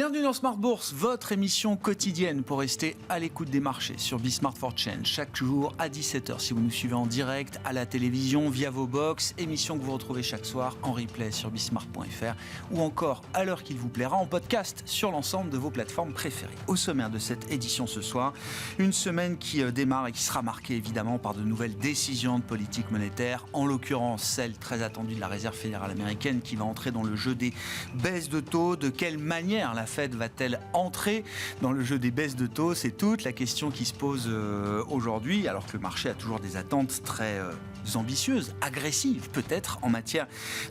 Bienvenue dans Smart Bourse, votre émission quotidienne pour rester à l'écoute des marchés sur Bismart for Change. Chaque jour à 17h si vous nous suivez en direct, à la télévision, via vos box. Émission que vous retrouvez chaque soir en replay sur bismart.fr ou encore à l'heure qu'il vous plaira en podcast sur l'ensemble de vos plateformes préférées. Au sommaire de cette édition ce soir, une semaine qui démarre et qui sera marquée évidemment par de nouvelles décisions de politique monétaire, en l'occurrence celle très attendue de la Réserve fédérale américaine qui va entrer dans le jeu des baisses de taux. De quelle manière la Fed va-t-elle entrer dans le jeu des baisses de taux? C'est toute la question qui se pose aujourd'hui, alors que le marché a toujours des attentes très ambitieuses, agressives peut-être, en matière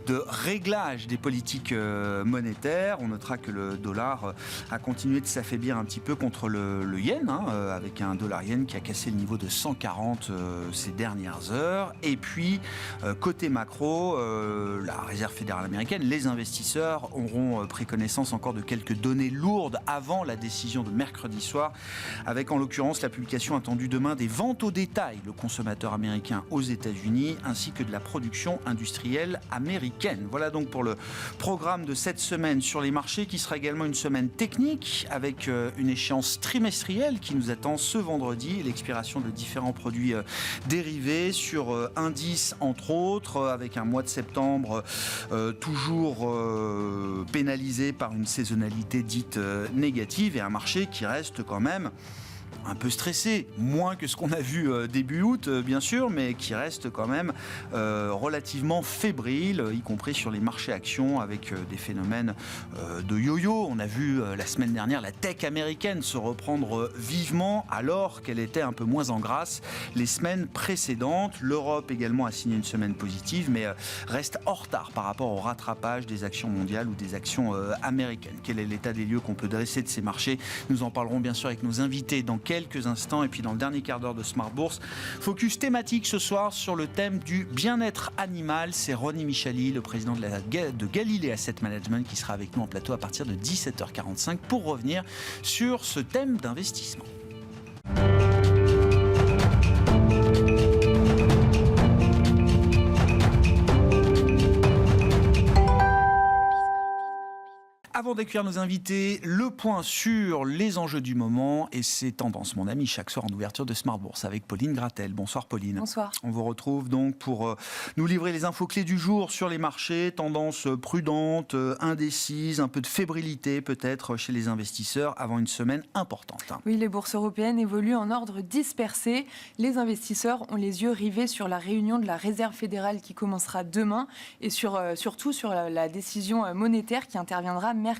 de réglage des politiques monétaires. On notera que le dollar a continué de s'affaiblir un petit peu contre le yen, avec un dollar yen qui a cassé le niveau de 140 ces dernières heures. Et puis, côté macro, la Réserve fédérale américaine, les investisseurs auront pris connaissance encore de quelques données lourdes avant la décision de mercredi soir, avec en l'occurrence la publication attendue demain des ventes au détail, le consommateur américain aux États-Unis, ainsi que de la production industrielle américaine. Voilà donc pour le programme de cette semaine sur les marchés, qui sera également une semaine technique, avec une échéance trimestrielle qui nous attend ce vendredi, et l'expiration de différents produits dérivés sur indices entre autres, avec un mois de septembre toujours pénalisé par une saisonnalité dite négative et un marché qui reste quand même un peu stressé, moins que ce qu'on a vu début août bien sûr, mais qui reste quand même relativement fébrile, y compris sur les marchés actions, avec des phénomènes de yo-yo. On a vu la semaine dernière la tech américaine se reprendre vivement, alors qu'elle était un peu moins en grâce les semaines précédentes. L'Europe également a signé une semaine positive, mais reste en retard par rapport au rattrapage des actions mondiales ou des actions américaines. Quel est l'état des lieux qu'on peut dresser de ces marchés? Nous en parlerons bien sûr avec nos invités dans quelques instants. Et puis dans le dernier quart d'heure de Smart Bourse, focus thématique ce soir sur le thème du bien-être animal. C'est Ronnie Michali, le président de Galilée Asset Management, qui sera avec nous en plateau à partir de 17h45 pour revenir sur ce thème d'investissement. Avant d'accueillir nos invités, le point sur les enjeux du moment et ses tendances, mon ami, chaque soir en ouverture de Smart Bourse avec Pauline Gratel. Bonsoir Pauline. Bonsoir. On vous retrouve donc pour nous livrer les infos clés du jour sur les marchés, tendances prudentes, indécises, un peu de fébrilité peut-être chez les investisseurs avant une semaine importante. Oui, les bourses européennes évoluent en ordre dispersé. Les investisseurs ont les yeux rivés sur la réunion de la Réserve fédérale qui commencera demain et surtout sur la décision monétaire qui interviendra mercredi.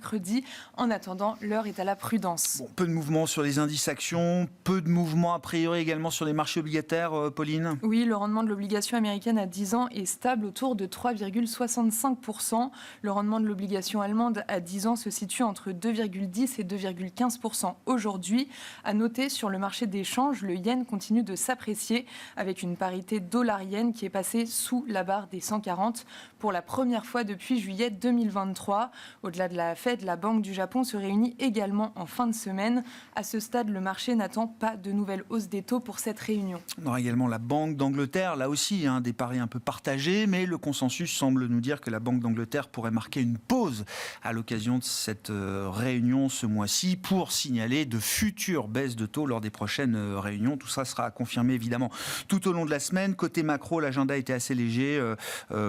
En attendant, l'heure est à la prudence. Bon, peu de mouvements sur les indices actions, peu de mouvements a priori également sur les marchés obligataires, Pauline. Oui, le rendement de l'obligation américaine à 10 ans est stable autour de 3,65%. Le rendement de l'obligation allemande à 10 ans se situe entre 2,10 et 2,15% aujourd'hui. À noter, sur le marché des changes, le yen continue de s'apprécier avec une parité dollar-yen qui est passée sous la barre des 140 pour la première fois depuis juillet 2023. Au-delà de la Fed, la Banque du Japon se réunit également en fin de semaine. À ce stade, le marché n'attend pas de nouvelles hausses des taux pour cette réunion. On aura également la Banque d'Angleterre, là aussi, des paris un peu partagés, mais le consensus semble nous dire que la Banque d'Angleterre pourrait marquer une pause à l'occasion de cette réunion ce mois-ci pour signaler de futures baisses de taux lors des prochaines réunions. Tout ça sera confirmé évidemment tout au long de la semaine. Côté macro, l'agenda était assez léger,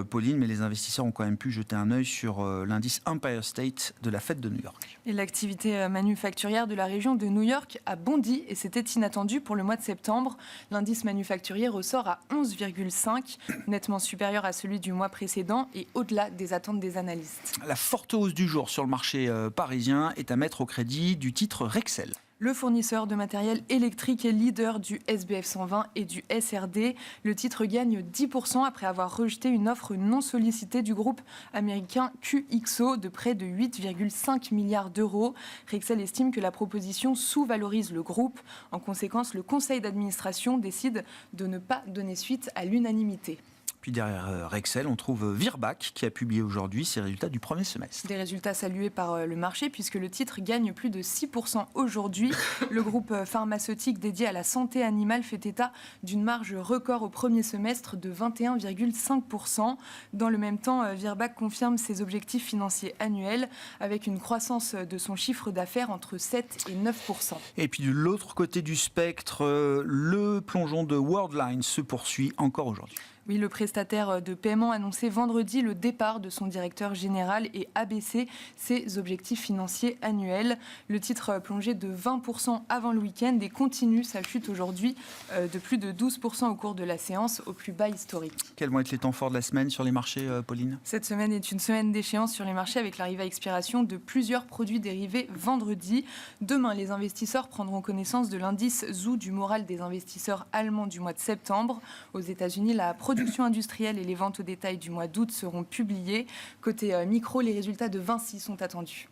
Pauline, mais les investisseurs ont quand même pu jeter un œil sur l'indice Empire State de la Fed de New York. Et l'activité manufacturière de la région de New York a bondi et c'était inattendu pour le mois de septembre. L'indice manufacturier ressort à 11,5, nettement supérieur à celui du mois précédent et au-delà des attentes des analystes. La forte hausse du jour sur le marché parisien est à mettre au crédit du titre Rexel. Le fournisseur de matériel électrique est leader du SBF 120 et du SRD. Le titre gagne 10% après avoir rejeté une offre non sollicitée du groupe américain QXO de près de 8,5 milliards d'euros. Rexel estime que la proposition sous-valorise le groupe. En conséquence, le conseil d'administration décide de ne pas donner suite à l'unanimité. Puis derrière Rexel, on trouve Virbac qui a publié aujourd'hui ses résultats du premier semestre. Des résultats salués par le marché puisque le titre gagne plus de 6% aujourd'hui. Le groupe pharmaceutique dédié à la santé animale fait état d'une marge record au premier semestre de 21,5%. Dans le même temps, Virbac confirme ses objectifs financiers annuels avec une croissance de son chiffre d'affaires entre 7 et 9%. Et puis de l'autre côté du spectre, le plongeon de Worldline se poursuit encore aujourd'hui. Oui, le prestataire de paiement annonçait vendredi le départ de son directeur général et a baissé ses objectifs financiers annuels. Le titre plongeait de 20% avant le week-end et continue sa chute aujourd'hui de plus de 12% au cours de la séance, au plus bas historique. Quels vont être les temps forts de la semaine sur les marchés, Pauline ? Cette semaine est une semaine d'échéance sur les marchés avec l'arrivée à expiration de plusieurs produits dérivés vendredi. Demain, les investisseurs prendront connaissance de l'indice ZOO du moral des investisseurs allemands du mois de septembre. Aux États-Unis, la production industrielle et les ventes au détail du mois d'août seront publiées. Côté micro, les résultats de Vinci sont attendus.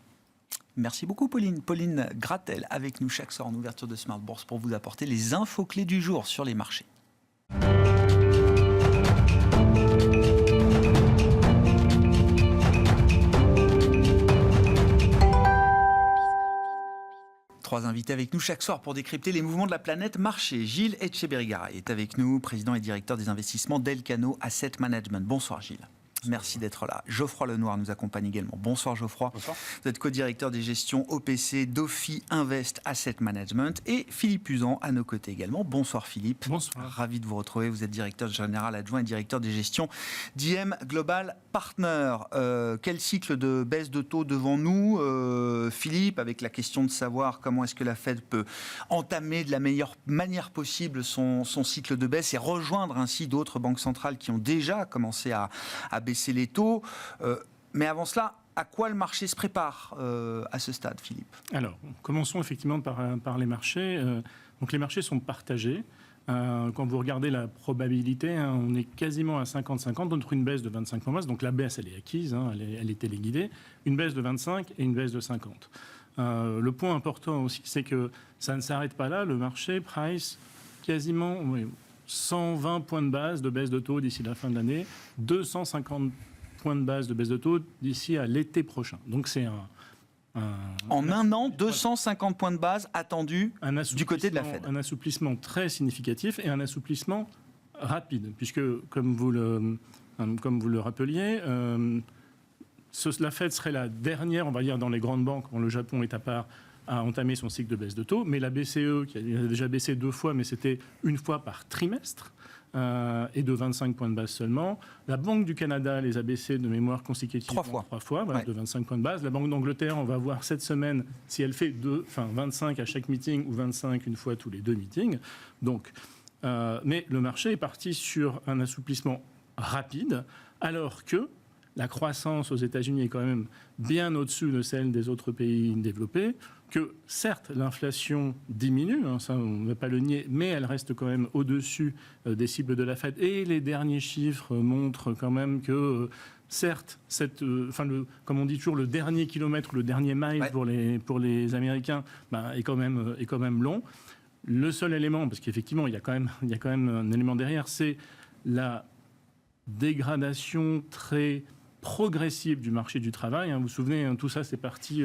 Merci beaucoup Pauline. Pauline Gratel avec nous chaque soir en ouverture de Smart Bourse pour vous apporter les infos clés du jour sur les marchés. Trois invités avec nous chaque soir pour décrypter les mouvements de la planète marché. Gilles Etcheberry-Garay est avec nous, président et directeur des investissements d'Elcano Asset Management. Bonsoir Gilles. Merci d'être là. Geoffroy Lenoir nous accompagne également. Bonsoir Geoffroy. Bonsoir. Vous êtes co-directeur des gestions OPC d'Ophi Invest Asset Management et Philippe Usan à nos côtés également. Bonsoir Philippe. Bonsoir. Ravi de vous retrouver. Vous êtes directeur général adjoint et directeur des gestions d'IM Global Partner. Quel cycle de baisse de taux devant nous, Philippe, avec la question de savoir comment est-ce que la Fed peut entamer de la meilleure manière possible son cycle de baisse et rejoindre ainsi d'autres banques centrales qui ont déjà commencé à baisser les taux. Mais avant cela, à quoi le marché se prépare à ce stade, Philippe ? Alors, commençons effectivement par les marchés. Donc les marchés sont partagés. Quand vous regardez la probabilité, on est quasiment à 50-50 entre une baisse de 25 points base. Donc la baisse, elle est acquise, elle est téléguidée. Une baisse de 25 et une baisse de 50. Le point important aussi, c'est que ça ne s'arrête pas là. Le marché price quasiment 120 points de base de baisse de taux d'ici la fin de l'année, 250 points de base de baisse de taux d'ici à l'été prochain. Donc c'est en un an, 250 points de base attendus du côté de la Fed. Un assouplissement très significatif et un assouplissement rapide, puisque, comme vous le rappeliez, la Fed serait la dernière, on va dire, dans les grandes banques, quand le Japon est à part, à entamer son cycle de baisse de taux, mais la BCE, qui a déjà baissé 2 fois, mais c'était une fois par trimestre, et de 25 points de base seulement. La Banque du Canada les a baissés de mémoire consécutivement 3 fois voilà, ouais. De 25 points de base. La Banque d'Angleterre, on va voir cette semaine si elle fait 25 à chaque meeting ou 25 une fois tous les 2 meetings. Donc, mais le marché est parti sur un assouplissement rapide, alors que la croissance aux États-Unis est quand même bien au-dessus de celle des autres pays développés, que certes l'inflation diminue, ça on ne va pas le nier, mais elle reste quand même au-dessus des cibles de la Fed. Et les derniers chiffres montrent quand même que certes, comme on dit toujours, le dernier kilomètre, le dernier mile pour les Américains est quand même long. Le seul élément, parce qu'effectivement il y a quand même un élément derrière, c'est la dégradation très progressive du marché du travail. Vous vous souvenez, tout ça, c'est parti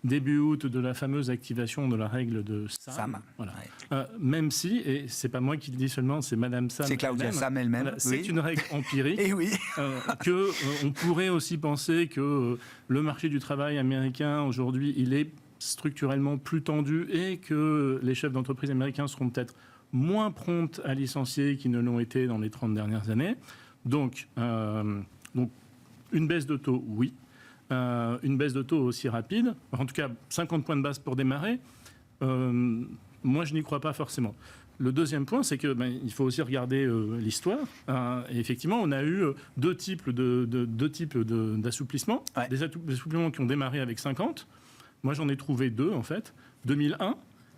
début août de la fameuse activation de la règle de Sam. Voilà. Ouais. Même si, et c'est pas moi qui le dis seulement, c'est Madame Sam. C'est Claudia Sam elle-même. Voilà, c'est une règle empirique. Et oui. On pourrait aussi penser que le marché du travail américain, aujourd'hui, il est structurellement plus tendu et que les chefs d'entreprise américains seront peut-être moins prompts à licencier qu'ils ne l'ont été dans les 30 dernières années. Donc une baisse de taux, oui. Une baisse de taux aussi rapide. En tout cas, 50 points de base pour démarrer. Moi, je n'y crois pas forcément. Le deuxième point, c'est que il faut aussi regarder l'histoire. Et effectivement, on a eu deux types d'assouplissement. Ouais. Des assouplissements qui ont démarré avec 50. Moi, j'en ai trouvé 2, en fait. 2001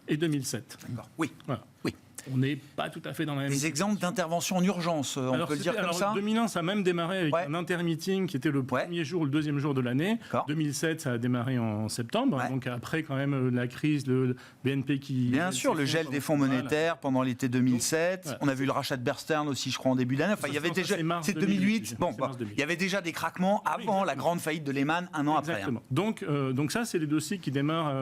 et 2007. D'accord. Oui. Voilà. Oui. On n'est pas tout à fait dans la même... Des exemples d'intervention en urgence, on peut le dire comme ça. 2001, ça a même démarré avec un intermeeting qui était le premier jour ou le deuxième jour de l'année. 2007, ça a démarré en septembre. Donc après, quand même, la crise, le BNP qui... Bien sûr, le gel des fonds monétaires pendant l'été 2007. Donc, on a vu le rachat de Bear Stearns aussi, je crois, en début d'année. Enfin, il y avait déjà... C'est 2008. Bon, il y avait déjà des craquements avant la grande faillite de Lehman, un an après. Exactement. Donc ça, c'est les dossiers qui démarrent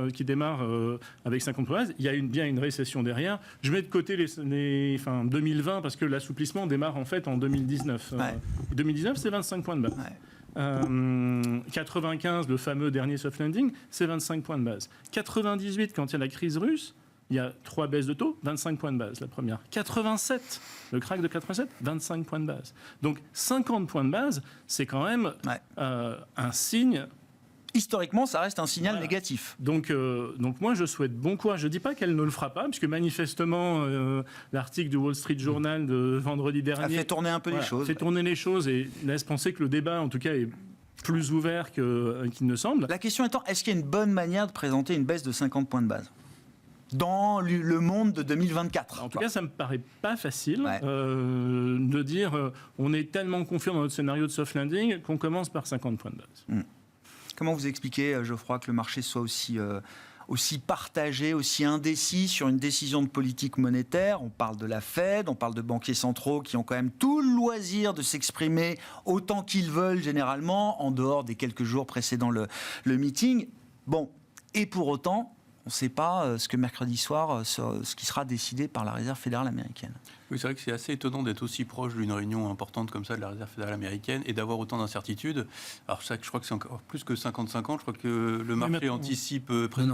avec 50 points base. Il y a bien une récession derrière. Je mets de côté 2020 parce que l'assouplissement démarre en fait en 2019. 2019, c'est 25 points de base. 95, le fameux dernier soft landing, c'est 25 points de base. 98, quand il y a la crise russe, il y a 3 baisses de taux, 25 points de base, la première. 87, le crack de 87, 25 points de base. Donc 50 points de base, c'est quand même un signe. Historiquement, ça reste un signal négatif. Donc moi, je souhaite bon courage. Je ne dis pas qu'elle ne le fera pas, puisque manifestement, l'article du Wall Street Journal de vendredi dernier... a fait tourner un peu les choses. Fait tourner les choses et laisse penser que le débat, en tout cas, est plus ouvert qu'il ne semble. La question étant, est-ce qu'il y a une bonne manière de présenter une baisse de 50 points de base dans le monde de 2024? En tout cas, ça me paraît pas facile de dire on est tellement confiant dans notre scénario de soft landing qu'on commence par 50 points de base. Comment vous expliquez, Geoffroy, que le marché soit aussi partagé, aussi indécis sur une décision de politique monétaire? On parle de la Fed, on parle de banquiers centraux qui ont quand même tout le loisir de s'exprimer autant qu'ils veulent généralement, en dehors des quelques jours précédant le meeting. Bon, et pour autant, on ne sait pas ce que mercredi soir, ce qui sera décidé par la Réserve fédérale américaine. Oui, c'est vrai que c'est assez étonnant d'être aussi proche d'une réunion importante comme ça de la Réserve fédérale américaine et d'avoir autant d'incertitudes. Alors ça, je crois que c'est encore plus que 50-50. Je crois que le marché anticipe presque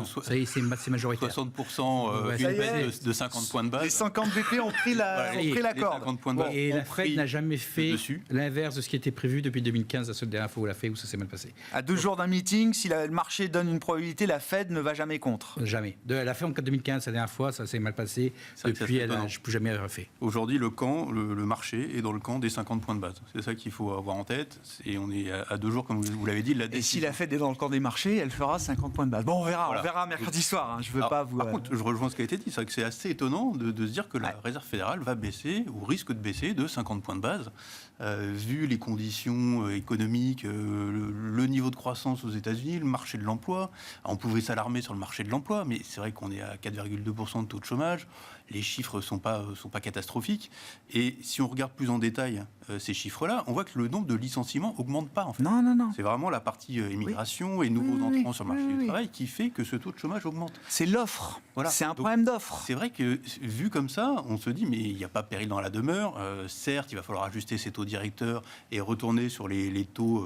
c'est majoritaire. 60% une baisse de 50 points de base. Les 50 BP ont pris la corde. Et la Fed n'a jamais fait l'inverse de ce qui était prévu depuis 2015, la seule dernière fois où la Fed, où ça s'est mal passé. À 2 jours d'un meeting, si le marché donne une probabilité, la Fed ne va jamais contre. Jamais. La Fed en 2015, la dernière fois, ça s'est mal passé. Depuis, elle n'a plus jamais refait. Aujourd'hui, le marché est dans le camp des 50 points de base. C'est ça qu'il faut avoir en tête. Et on est à 2 jours, comme vous l'avez dit, de la décision. Et si la Fed est dans le camp des marchés, elle fera 50 points de base. Bon, on verra mercredi soir. Je veux pas vous... Par contre, je rejoins ce qui a été dit. C'est vrai que c'est assez étonnant de se dire que la Réserve fédérale va baisser, ou risque de baisser, de 50 points de base. Vu les conditions économiques, le niveau de croissance aux États-Unis, le marché de l'emploi. On pouvait s'alarmer sur le marché de l'emploi, mais c'est vrai qu'on est à 4,2% de taux de chômage. Les chiffres ne sont pas catastrophiques. Et si on regarde plus en détail ces chiffres-là, on voit que le nombre de licenciements n'augmente pas. En fait. Non. C'est vraiment la partie immigration et nouveaux entrants sur le marché du travail qui fait que ce taux de chômage augmente. C'est l'offre. Voilà. C'est un problème d'offre. C'est vrai que, vu comme ça, on se dit, mais il n'y a pas péril dans la demeure. Certes, il va falloir ajuster ces taux directeurs et retourner sur les taux,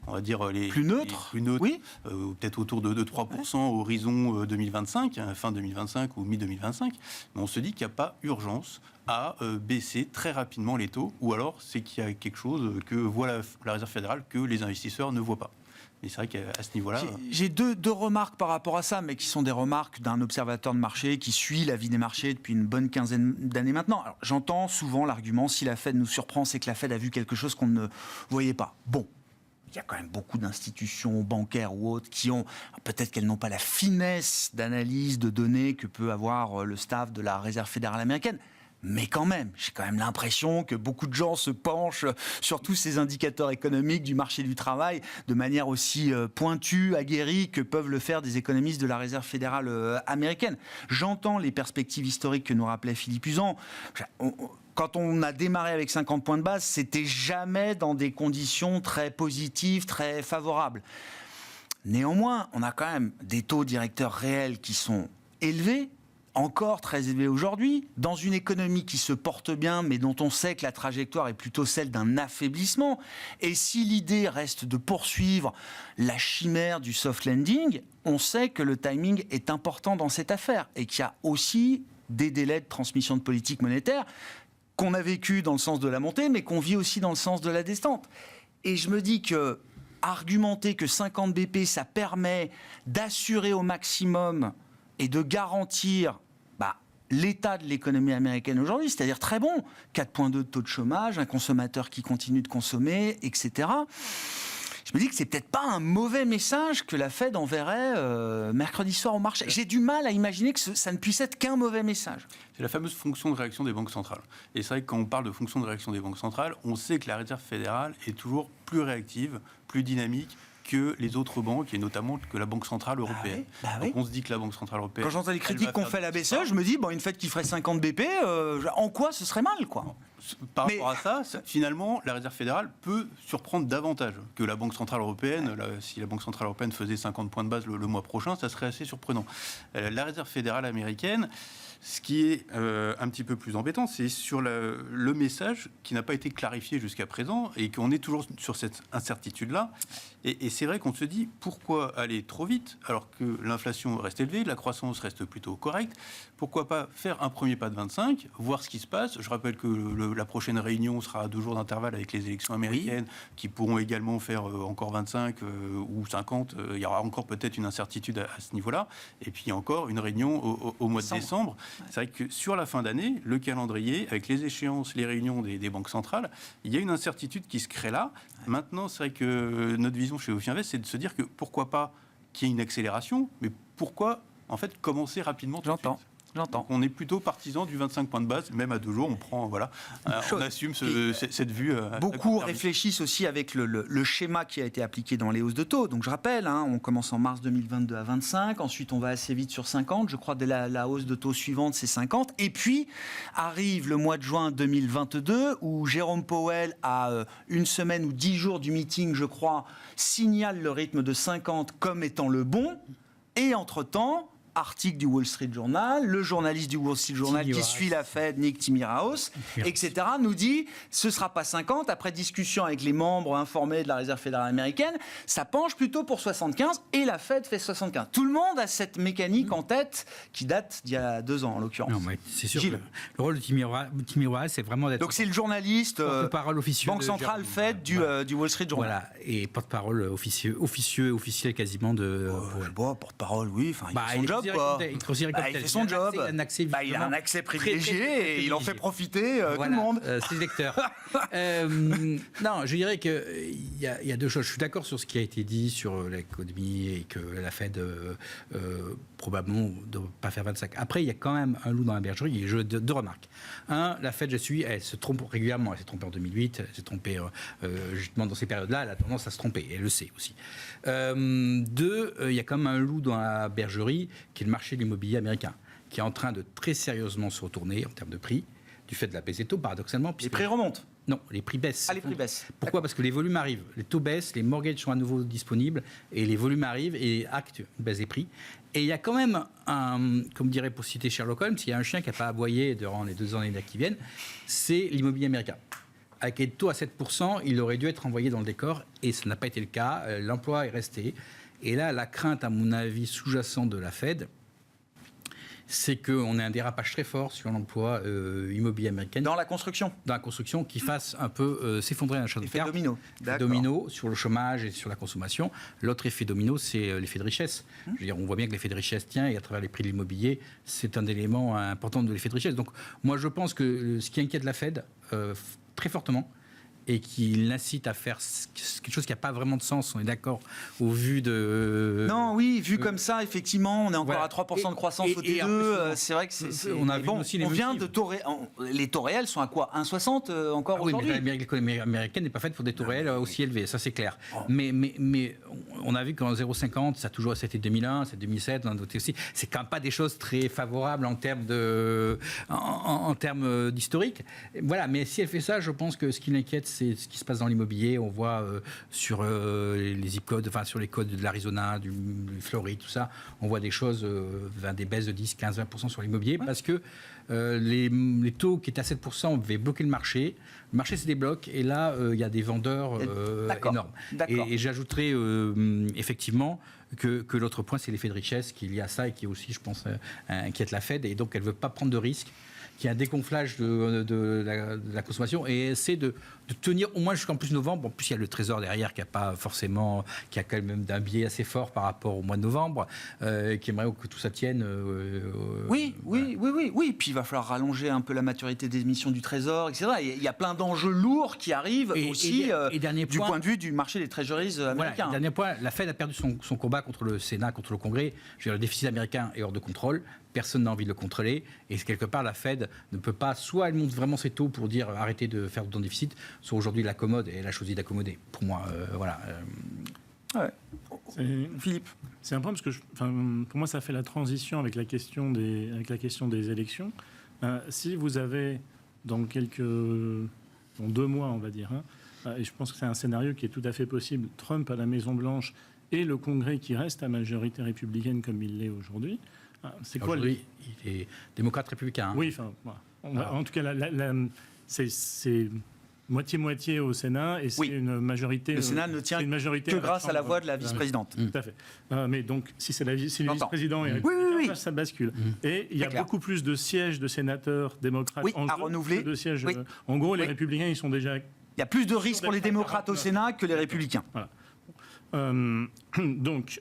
on va dire, les plus neutres. Oui. Peut-être autour de 3% horizon 2025, fin 2025 ou mi-2025. Mais on se dit qu'il n'y a pas urgence à baisser très rapidement les taux, ou alors c'est qu'il y a quelque chose que voit la Réserve fédérale que les investisseurs ne voient pas. Et c'est vrai qu'à ce niveau-là... J'ai deux remarques par rapport à ça, mais qui sont des remarques d'un observateur de marché qui suit la vie des marchés depuis une bonne quinzaine d'années maintenant. Alors, j'entends souvent l'argument, si la Fed nous surprend, c'est que la Fed a vu quelque chose qu'on ne voyait pas. Bon. Il y a quand même beaucoup d'institutions bancaires ou autres qui ont, peut-être qu'elles n'ont pas la finesse d'analyse de données que peut avoir le staff de la Réserve fédérale américaine. Mais quand même, j'ai quand même l'impression que beaucoup de gens se penchent sur tous ces indicateurs économiques du marché du travail de manière aussi pointue, aguerrie que peuvent le faire des économistes de la Réserve fédérale américaine. J'entends les perspectives historiques que nous rappelait Philippe Uzan. Quand on a démarré avec 50 points de base, c'était jamais dans des conditions très positives, très favorables. Néanmoins, on a quand même des taux directeurs réels qui sont élevés, encore très élevés aujourd'hui, dans une économie qui se porte bien, mais dont on sait que la trajectoire est plutôt celle d'un affaiblissement. Et si l'idée reste de poursuivre la chimère du soft landing, on sait que le timing est important dans cette affaire et qu'il y a aussi des délais de transmission de politique monétaire qu'on a vécu dans le sens de la montée, mais qu'on vit aussi dans le sens de la descente. Et je me dis que argumenter que 50 BP, ça permet d'assurer au maximum et de garantir l'état de l'économie américaine aujourd'hui, c'est-à-dire très bon, 4,2 de taux de chômage, un consommateur qui continue de consommer, etc. Je je me dis que c'est peut-être pas un mauvais message que la Fed enverrait mercredi soir au marché. J'ai du mal à imaginer que ça ne puisse être qu'un mauvais message. C'est la fameuse fonction de réaction des banques centrales. Et c'est vrai que quand on parle de fonction de réaction des banques centrales, on sait que la Réserve fédérale est toujours plus réactive, plus dynamique que les autres banques, et notamment que la Banque centrale européenne. Donc on se dit que la Banque centrale européenne... Quand j'entends les critiques qu'on fait à la BCE, je me dis, une Fed qui ferait 50 BP, en quoi ce serait mal, quoi? Par rapport à ça, finalement, la Réserve fédérale peut surprendre davantage que la Banque centrale européenne. Si la Banque centrale européenne faisait 50 points de base le mois prochain, ça serait assez surprenant. La Réserve fédérale américaine, ce qui est un petit peu plus embêtant, c'est sur le message qui n'a pas été clarifié jusqu'à présent et qu'on est toujours sur cette incertitude-là. Et c'est vrai qu'on se dit, pourquoi aller trop vite alors que l'inflation reste élevée, la croissance reste plutôt correcte? Pourquoi pas faire un premier pas de 25, voir ce qui se passe? Je rappelle que la prochaine réunion sera à 2 jours d'intervalle avec les élections américaines, qui pourront également faire encore 25 ou 50. Il y aura encore peut-être une incertitude à ce niveau-là. Et puis encore une réunion au mois de décembre. C'est vrai que sur la fin d'année, le calendrier, avec les échéances, les réunions des banques centrales, il y a une incertitude qui se crée là. Maintenant, c'est vrai que notre vision chez Ophi Invest, c'est de se dire que pourquoi pas qu'il y ait une accélération, mais pourquoi en fait commencer rapidement tout de suite. J'entends. On est plutôt partisan du 25 points de base, même à 2 jours, on prend, on assume cette vue. Beaucoup réfléchissent aussi avec le schéma qui a été appliqué dans les hausses de taux. Donc je rappelle, on commence en mars 2022 à 25, ensuite on va assez vite sur 50, je crois dès la hausse de taux suivante c'est 50, et puis arrive le mois de juin 2022 où Jérôme Powell, à 1 semaine ou 10 jours du meeting, je crois, signale le rythme de 50 comme étant le bon, et entre-temps, article du Wall Street Journal, le journaliste du Wall Street Journal qui suit la Fed, Nick Timiraos, etc., nous dit ce ne sera pas 50. Après discussion avec les membres informés de la Réserve fédérale américaine, ça penche plutôt pour 75 et la Fed fait 75. Tout le monde a cette mécanique en tête qui date d'il y a 2 ans en l'occurrence. Non, mais c'est sûr. Le rôle de Timiraos, c'est vraiment d'être. Donc c'est le journaliste, porte-parole officieux Banque centrale Fed du Wall Street Journal. Voilà, et porte-parole officiel quasiment de. Porte-parole, oui. Enfin, il fait son job. Il fait son job. Il a un accès privilégié et il en fait profiter tout le monde. Ses lecteurs. Non, je dirais qu'il y a 2 choses. Je suis d'accord sur ce qui a été dit sur l'économie et que la Fed probablement ne doit pas faire 25. Après, il y a quand même un loup dans la bergerie et je 2 remarques. 1, la Fed, elle se trompe régulièrement. Elle s'est trompée en 2008, elle s'est trompée justement dans ces périodes-là. Elle a tendance à se tromper et elle le sait aussi. 2, il y a quand même un loup dans la bergerie qui est le marché de l'immobilier américain, qui est en train de très sérieusement se retourner en termes de prix, du fait de la baisse des taux, paradoxalement. Les prix remontent? Non, les prix baissent. Ah, les prix baissent. Pourquoi? Parce que les volumes arrivent, les taux baissent, les mortgages sont à nouveau disponibles, et les volumes arrivent et actent une baisse des prix. Et il y a quand même, comme dirait pour citer Sherlock Holmes, il y a un chien qui n'a pas aboyé durant les 2 années qui viennent, c'est l'immobilier américain. Avec les taux à 7%, il aurait dû être envoyé dans le décor, et ça n'a pas été le cas. L'emploi est resté. Et là, la crainte, à mon avis, sous-jacente de la Fed, c'est qu'on ait un dérapage très fort sur l'emploi immobilier américain. Dans la construction? Dans la construction, qui fasse un peu s'effondrer un château de cartes. Domino. Domino sur le chômage et sur la consommation. L'autre effet domino, c'est l'effet de richesse. Je veux dire, on voit bien que l'effet de richesse tient, et à travers les prix de l'immobilier, c'est un élément important de l'effet de richesse. Donc, moi, je pense que ce qui inquiète la Fed, très fortement, et qui l'incite à faire quelque chose qui n'a pas vraiment de sens, on est d'accord, au vu de... Non, oui, vu comme ça, effectivement, on est encore à 3% de croissance au T2, c'est vrai que c'est... On a vu aussi les vient de taux les taux réels sont à quoi? 1,60 encore aujourd'hui? Oui, mais l'économie américaine n'est pas faite pour des taux réels aussi élevés, ça c'est clair. Mais on a vu qu'en 0,50, ça a toujours été 2001, c'est 2007, on a noté aussi, c'est quand même pas des choses très favorables en termes d'historique. Voilà, mais si elle fait ça, je pense que ce qui l'inquiète, c'est ce qui se passe dans l'immobilier. On voit sur les zip codes, enfin sur les codes de l'Arizona, du Floride, tout ça, on voit des choses, des baisses de 10, 15, 20% sur l'immobilier, parce que les taux qui étaient à 7% avaient bloqué le marché. Le marché se débloque et là, il y a des vendeurs énormes. Et j'ajouterais effectivement que l'autre point, c'est l'effet de richesse qui est lié à ça et qui aussi, je pense, inquiète la Fed. Et donc, elle ne veut pas prendre de risques, qu'il y a un dégonflage de la consommation et essaie de de tenir au moins jusqu'en plus novembre. En plus, il y a le Trésor derrière qui a quand même un biais assez fort par rapport au mois de novembre, qui aimerait que tout ça tienne. Oui. Puis il va falloir rallonger un peu la maturité des émissions du Trésor, etc. Il y a plein d'enjeux lourds qui arrivent aussi du point de vue du marché des treasuries américains. Voilà, dernier point, la Fed a perdu son combat contre le Sénat, contre le Congrès. Je veux dire, le déficit américain est hors de contrôle. Personne n'a envie de le contrôler. Et quelque part, la Fed ne peut pas, soit elle monte vraiment ses taux pour dire arrêtez de faire autant de déficit, soit aujourd'hui elle accommode et elle a choisi d'accommoder. Pour moi, voilà. Philippe. C'est un point parce que, pour moi, ça fait la transition avec la question des élections. Si vous avez dans 2 mois, on va dire, et je pense que c'est un scénario qui est tout à fait possible, Trump à la Maison-Blanche et le Congrès qui reste à majorité républicaine comme il l'est aujourd'hui. C'est quoi aujourd'hui, il est démocrate républicain. Hein. Oui, en tout cas, c'est moitié-moitié au Sénat et c'est une majorité. Le Sénat ne tient que grâce à la voix de la vice-présidente. Tout à fait. Mais donc, si le vice-président est républicain, ça bascule. Et il y a beaucoup plus de sièges de sénateurs démocrates à renouveler. Que de sièges. En gros, les républicains, ils sont déjà. Il y a plus de risques pour les démocrates au Sénat que les républicains. Voilà. Donc.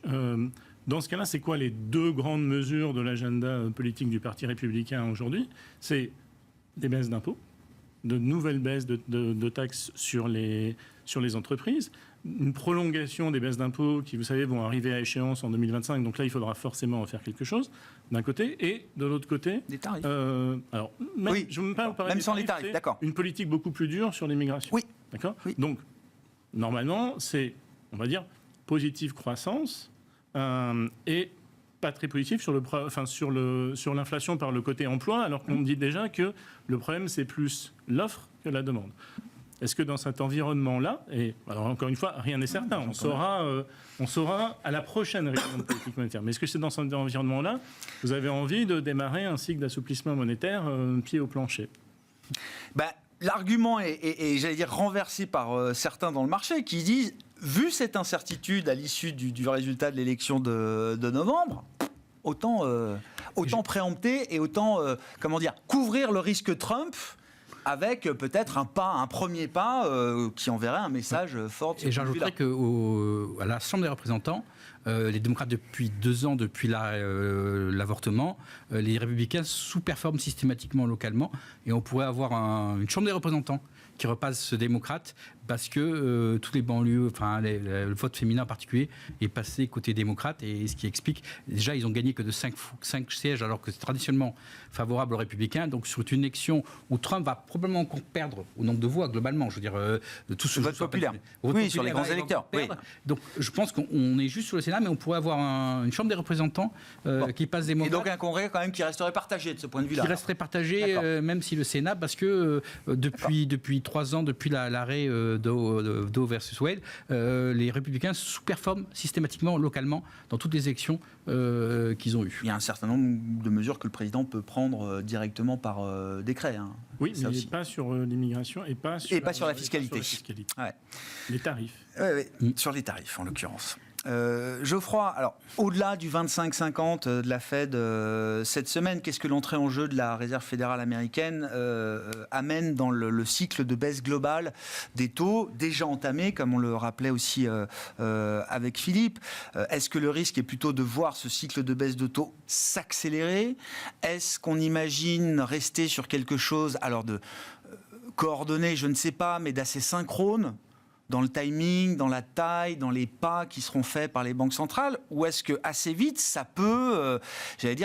Dans ce cas-là, c'est quoi les 2 grandes mesures de l'agenda politique du Parti républicain aujourd'hui? C'est des baisses d'impôts, de nouvelles baisses de taxes sur les entreprises, une prolongation des baisses d'impôts qui, vous savez, vont arriver à échéance en 2025. Donc là, il faudra forcément en faire quelque chose, d'un côté. Et de l'autre côté... Des tarifs. Même sans les tarifs, d'accord. Une politique beaucoup plus dure sur l'immigration. Oui. D'accord. Oui. Donc, normalement, c'est, on va dire, positive croissance... et pas très positif sur l'inflation par le côté emploi, alors qu'on dit déjà que le problème, c'est plus l'offre que la demande. Est-ce que dans cet environnement-là, et alors encore une fois, rien n'est certain, on saura à la prochaine réunion de politique monétaire, mais est-ce que c'est dans cet environnement-là, vous avez envie de démarrer un cycle d'assouplissement monétaire pied au plancher? L'argument est, j'allais dire, renversé par certains dans le marché qui disent, vu cette incertitude à l'issue du résultat de l'élection de novembre, autant préempter et autant couvrir le risque Trump avec peut-être un premier pas qui enverrait un message fort. Et j'ajouterais qu'à la Chambre des représentants, les démocrates depuis 2 ans, depuis l'avortement, les républicains sous-performent systématiquement localement et on pourrait avoir une Chambre des représentants qui repasse démocrate parce que toutes les banlieues, le vote féminin en particulier, est passé côté démocrate et ce qui explique, déjà ils ont gagné que de 5 sièges alors que c'est traditionnellement favorable aux républicains. Donc sur une élection où Trump va probablement encore perdre au nombre de voix globalement, je veux dire, tout ce vote populaire. Sur les grands électeurs. Oui. Donc je pense qu'on est juste sur le Sénat, mais on pourrait avoir une Chambre des représentants qui passe démocrate. Et donc un Congrès quand même qui resterait partagé de ce point de vue-là. Qui resterait partagé, même si le Sénat, parce que depuis 3 ans, depuis l'arrêt Doe versus Wade, les républicains sous-performent systématiquement, localement, dans toutes les élections qu'ils ont eues. Il y a un certain nombre de mesures que le président peut prendre directement par décret. Oui, mais pas sur l'immigration et pas sur la fiscalité. Les tarifs. Sur les tarifs, en l'occurrence. Geoffroy, alors au-delà du 25-50 de la Fed cette semaine, qu'est-ce que l'entrée en jeu de la Réserve fédérale américaine amène dans le cycle de baisse globale des taux déjà entamé, comme on le rappelait aussi avec Philippe? Est-ce que le risque est plutôt de voir ce cycle de baisse de taux s'accélérer? Est-ce qu'on imagine rester sur quelque chose, alors de coordonné, je ne sais pas, mais d'assez synchrone dans le timing, dans la taille, dans les pas qui seront faits par les banques centrales, ou est-ce que assez vite ça peut,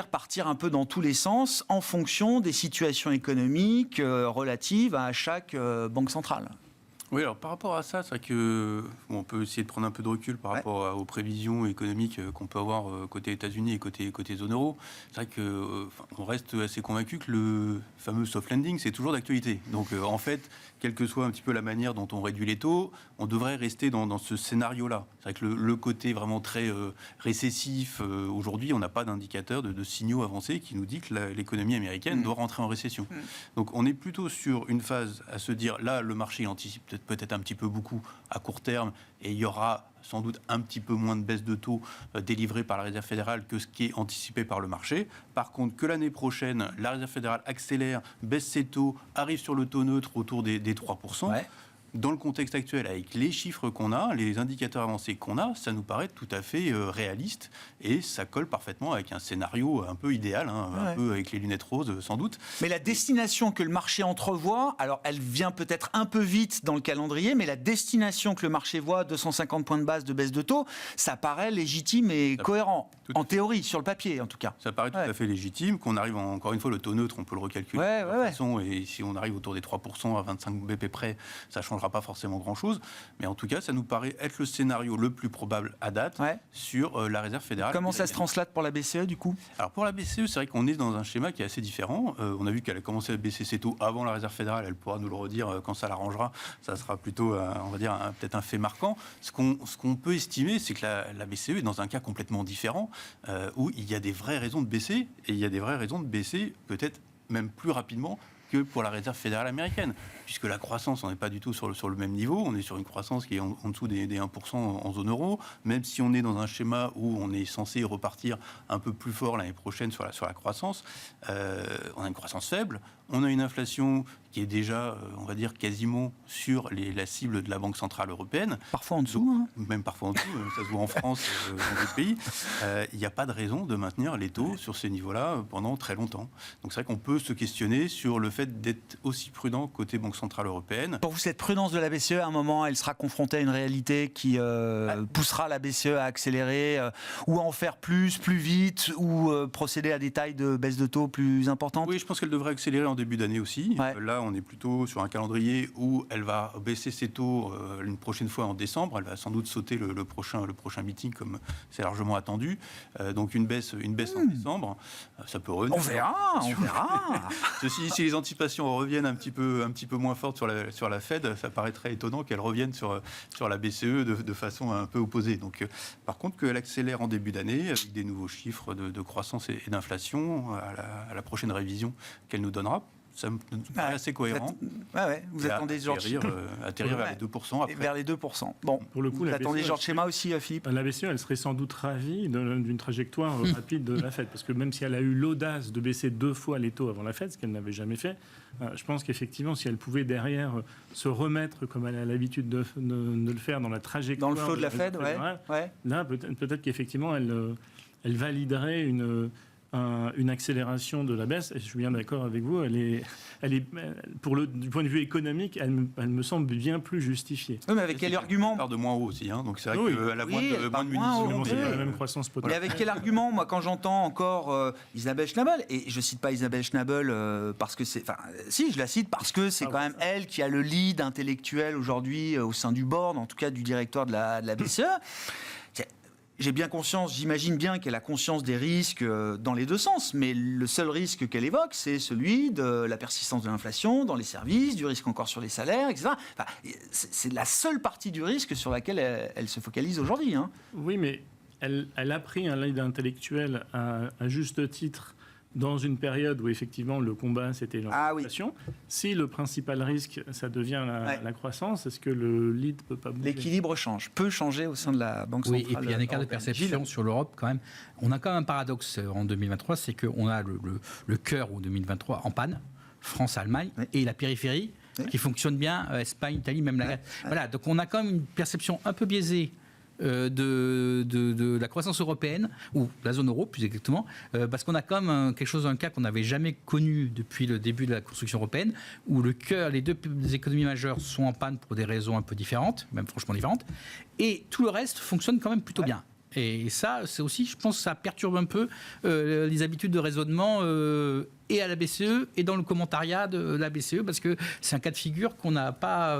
partir un peu dans tous les sens en fonction des situations économiques relatives à chaque banque centrale? Oui, alors par rapport à ça, c'est vrai que on peut essayer de prendre un peu de recul par rapport aux prévisions économiques qu'on peut avoir côté États-Unis et côté zone euro. C'est vrai qu'on reste assez convaincu que le fameux soft landing, c'est toujours d'actualité. Donc en fait, quelle que soit un petit peu la manière dont on réduit les taux, on devrait rester dans ce scénario-là. C'est vrai que le côté vraiment très récessif, aujourd'hui, on n'a pas d'indicateur de signaux avancés qui nous dit que l'économie américaine doit rentrer en récession. Donc on est plutôt sur une phase à se dire, là, le marché anticipe peut-être un petit peu beaucoup à court terme, et il y aura sans doute un petit peu moins de baisse de taux délivrée par la Réserve fédérale que ce qui est anticipé par le marché. Par contre, que l'année prochaine, la Réserve fédérale accélère, baisse ses taux, arrive sur le taux neutre autour des 3%. dans le contexte actuel, avec les chiffres qu'on a, les indicateurs avancés qu'on a, ça nous paraît tout à fait réaliste et ça colle parfaitement avec un scénario un peu idéal, un peu avec les lunettes roses sans doute. Mais la destination que le marché entrevoit, alors elle vient peut-être un peu vite dans le calendrier, mais la destination que le marché voit, 250 points de base de baisse de taux, ça paraît légitime et cohérent, en théorie, sur le papier en tout cas. Ça paraît tout à fait légitime, qu'on arrive, encore une fois, le taux neutre, on peut le recalculer de toute façon, et si on arrive autour des 3% à 25 BP près, ça ne changera pas forcément grand-chose, mais en tout cas, ça nous paraît être le scénario le plus probable à date sur la réserve fédérale. Comment ça se translate pour la BCE du coup ? Alors pour la BCE, c'est vrai qu'on est dans un schéma qui est assez différent. On a vu qu'elle a commencé à baisser ses taux avant la réserve fédérale, elle pourra nous le redire quand ça l'arrangera, ça sera plutôt, on va dire, peut-être un fait marquant. Ce qu'on peut estimer, c'est que la BCE est dans un cas complètement différent, où il y a des vraies raisons de baisser, et il y a des vraies raisons de baisser peut-être même plus rapidement que pour la réserve fédérale américaine, puisque la croissance, on n'est pas du tout sur le même niveau, on est sur une croissance qui est en dessous des 1% en zone euro, même si on est dans un schéma où on est censé repartir un peu plus fort l'année prochaine sur la croissance, on a une croissance faible, on a une inflation qui est déjà, on va dire, quasiment sur la cible de la Banque Centrale Européenne. Parfois en dessous. Même parfois en dessous, ça se voit en France, dans d'autres pays. Il n'y a pas de raison de maintenir les taux sur ces niveaux-là pendant très longtemps. Donc c'est vrai qu'on peut se questionner sur le fait d'être aussi prudent côté Banque Centrale Européenne. Pour vous, cette prudence de la BCE, à un moment, elle sera confrontée à une réalité qui poussera la BCE à accélérer ou à en faire plus vite, ou procéder à des tailles de baisse de taux plus importantes ? Oui, je pense qu'elle devrait accélérer en début d'année aussi. Là, on est plutôt sur un calendrier où elle va baisser ses taux une prochaine fois en décembre. Elle va sans doute sauter le prochain meeting, comme c'est largement attendu. Donc une baisse en décembre. Ça peut revenir. On verra. Ceci, si les anticipations reviennent un petit peu moins fortes sur la Fed, ça paraîtrait étonnant qu'elle revienne sur la BCE de façon un peu opposée. Donc, par contre, qu'elle accélère en début d'année avec des nouveaux chiffres de croissance et d'inflation à la prochaine révision qu'elle nous donnera, ça me paraît assez cohérent. Vous attendez atterrir vers les 2% après. Vers les 2%. Bon, pour le coup, vous attendez ce genre de schéma aussi, Philippe ? La BCE, elle serait sans doute ravie d'une trajectoire rapide de la Fed, parce que même si elle a eu l'audace de baisser 2 fois les taux avant la Fed, ce qu'elle n'avait jamais fait, je pense qu'effectivement, si elle pouvait derrière se remettre, comme elle a l'habitude de le faire, dans la trajectoire... Dans le flot de la Fed, là, peut-être qu'effectivement, elle validerait une accélération de la baisse, et je suis bien d'accord avec vous, elle est du point de vue économique, elle me semble bien plus justifiée. Oui, mais avec quel argument ? Elle part de moins haut aussi, donc c'est vrai qu'elle a moins de munitions. C'est pas la même croissance potentielle. Mais avec quel argument ? Moi, quand j'entends encore Isabelle Schnabel, et je cite pas Isabelle Schnabel parce que c'est... Enfin, si, je la cite parce que c'est quand même elle qui a le lead intellectuel aujourd'hui au sein du board, en tout cas du directoire de la BCE. J'ai bien conscience, j'imagine bien qu'elle a conscience des risques dans les deux sens, mais le seul risque qu'elle évoque, c'est celui de la persistance de l'inflation dans les services, du risque encore sur les salaires, etc. Enfin, c'est la seule partie du risque sur laquelle elle se focalise aujourd'hui. Oui, mais elle a pris un lead intellectuel à juste titre dans une période où effectivement le combat c'était l'inflation. Si le principal risque ça devient la croissance, est-ce que le lead peut pas bouger ? L'équilibre peut changer au sein de la Banque centrale. Oui, et puis il y a un écart de perception sur l'Europe quand même. On a quand même un paradoxe en 2023, c'est qu'on a le cœur en 2023 en panne, France, Allemagne, et la périphérie qui fonctionne bien, Espagne, Italie, même la Grèce. Voilà, donc on a quand même une perception un peu biaisée de la croissance européenne, ou la zone euro plus exactement, parce qu'on a quand même un cas qu'on n'avait jamais connu depuis le début de la construction européenne, où les deux économies majeures sont en panne pour des raisons un peu différentes, même franchement différentes, et tout le reste fonctionne quand même plutôt bien. Et ça, c'est aussi, je pense, ça perturbe un peu les habitudes de raisonnement et à la BCE et dans le commentariat de la BCE, parce que c'est un cas de figure qu'on n'a pas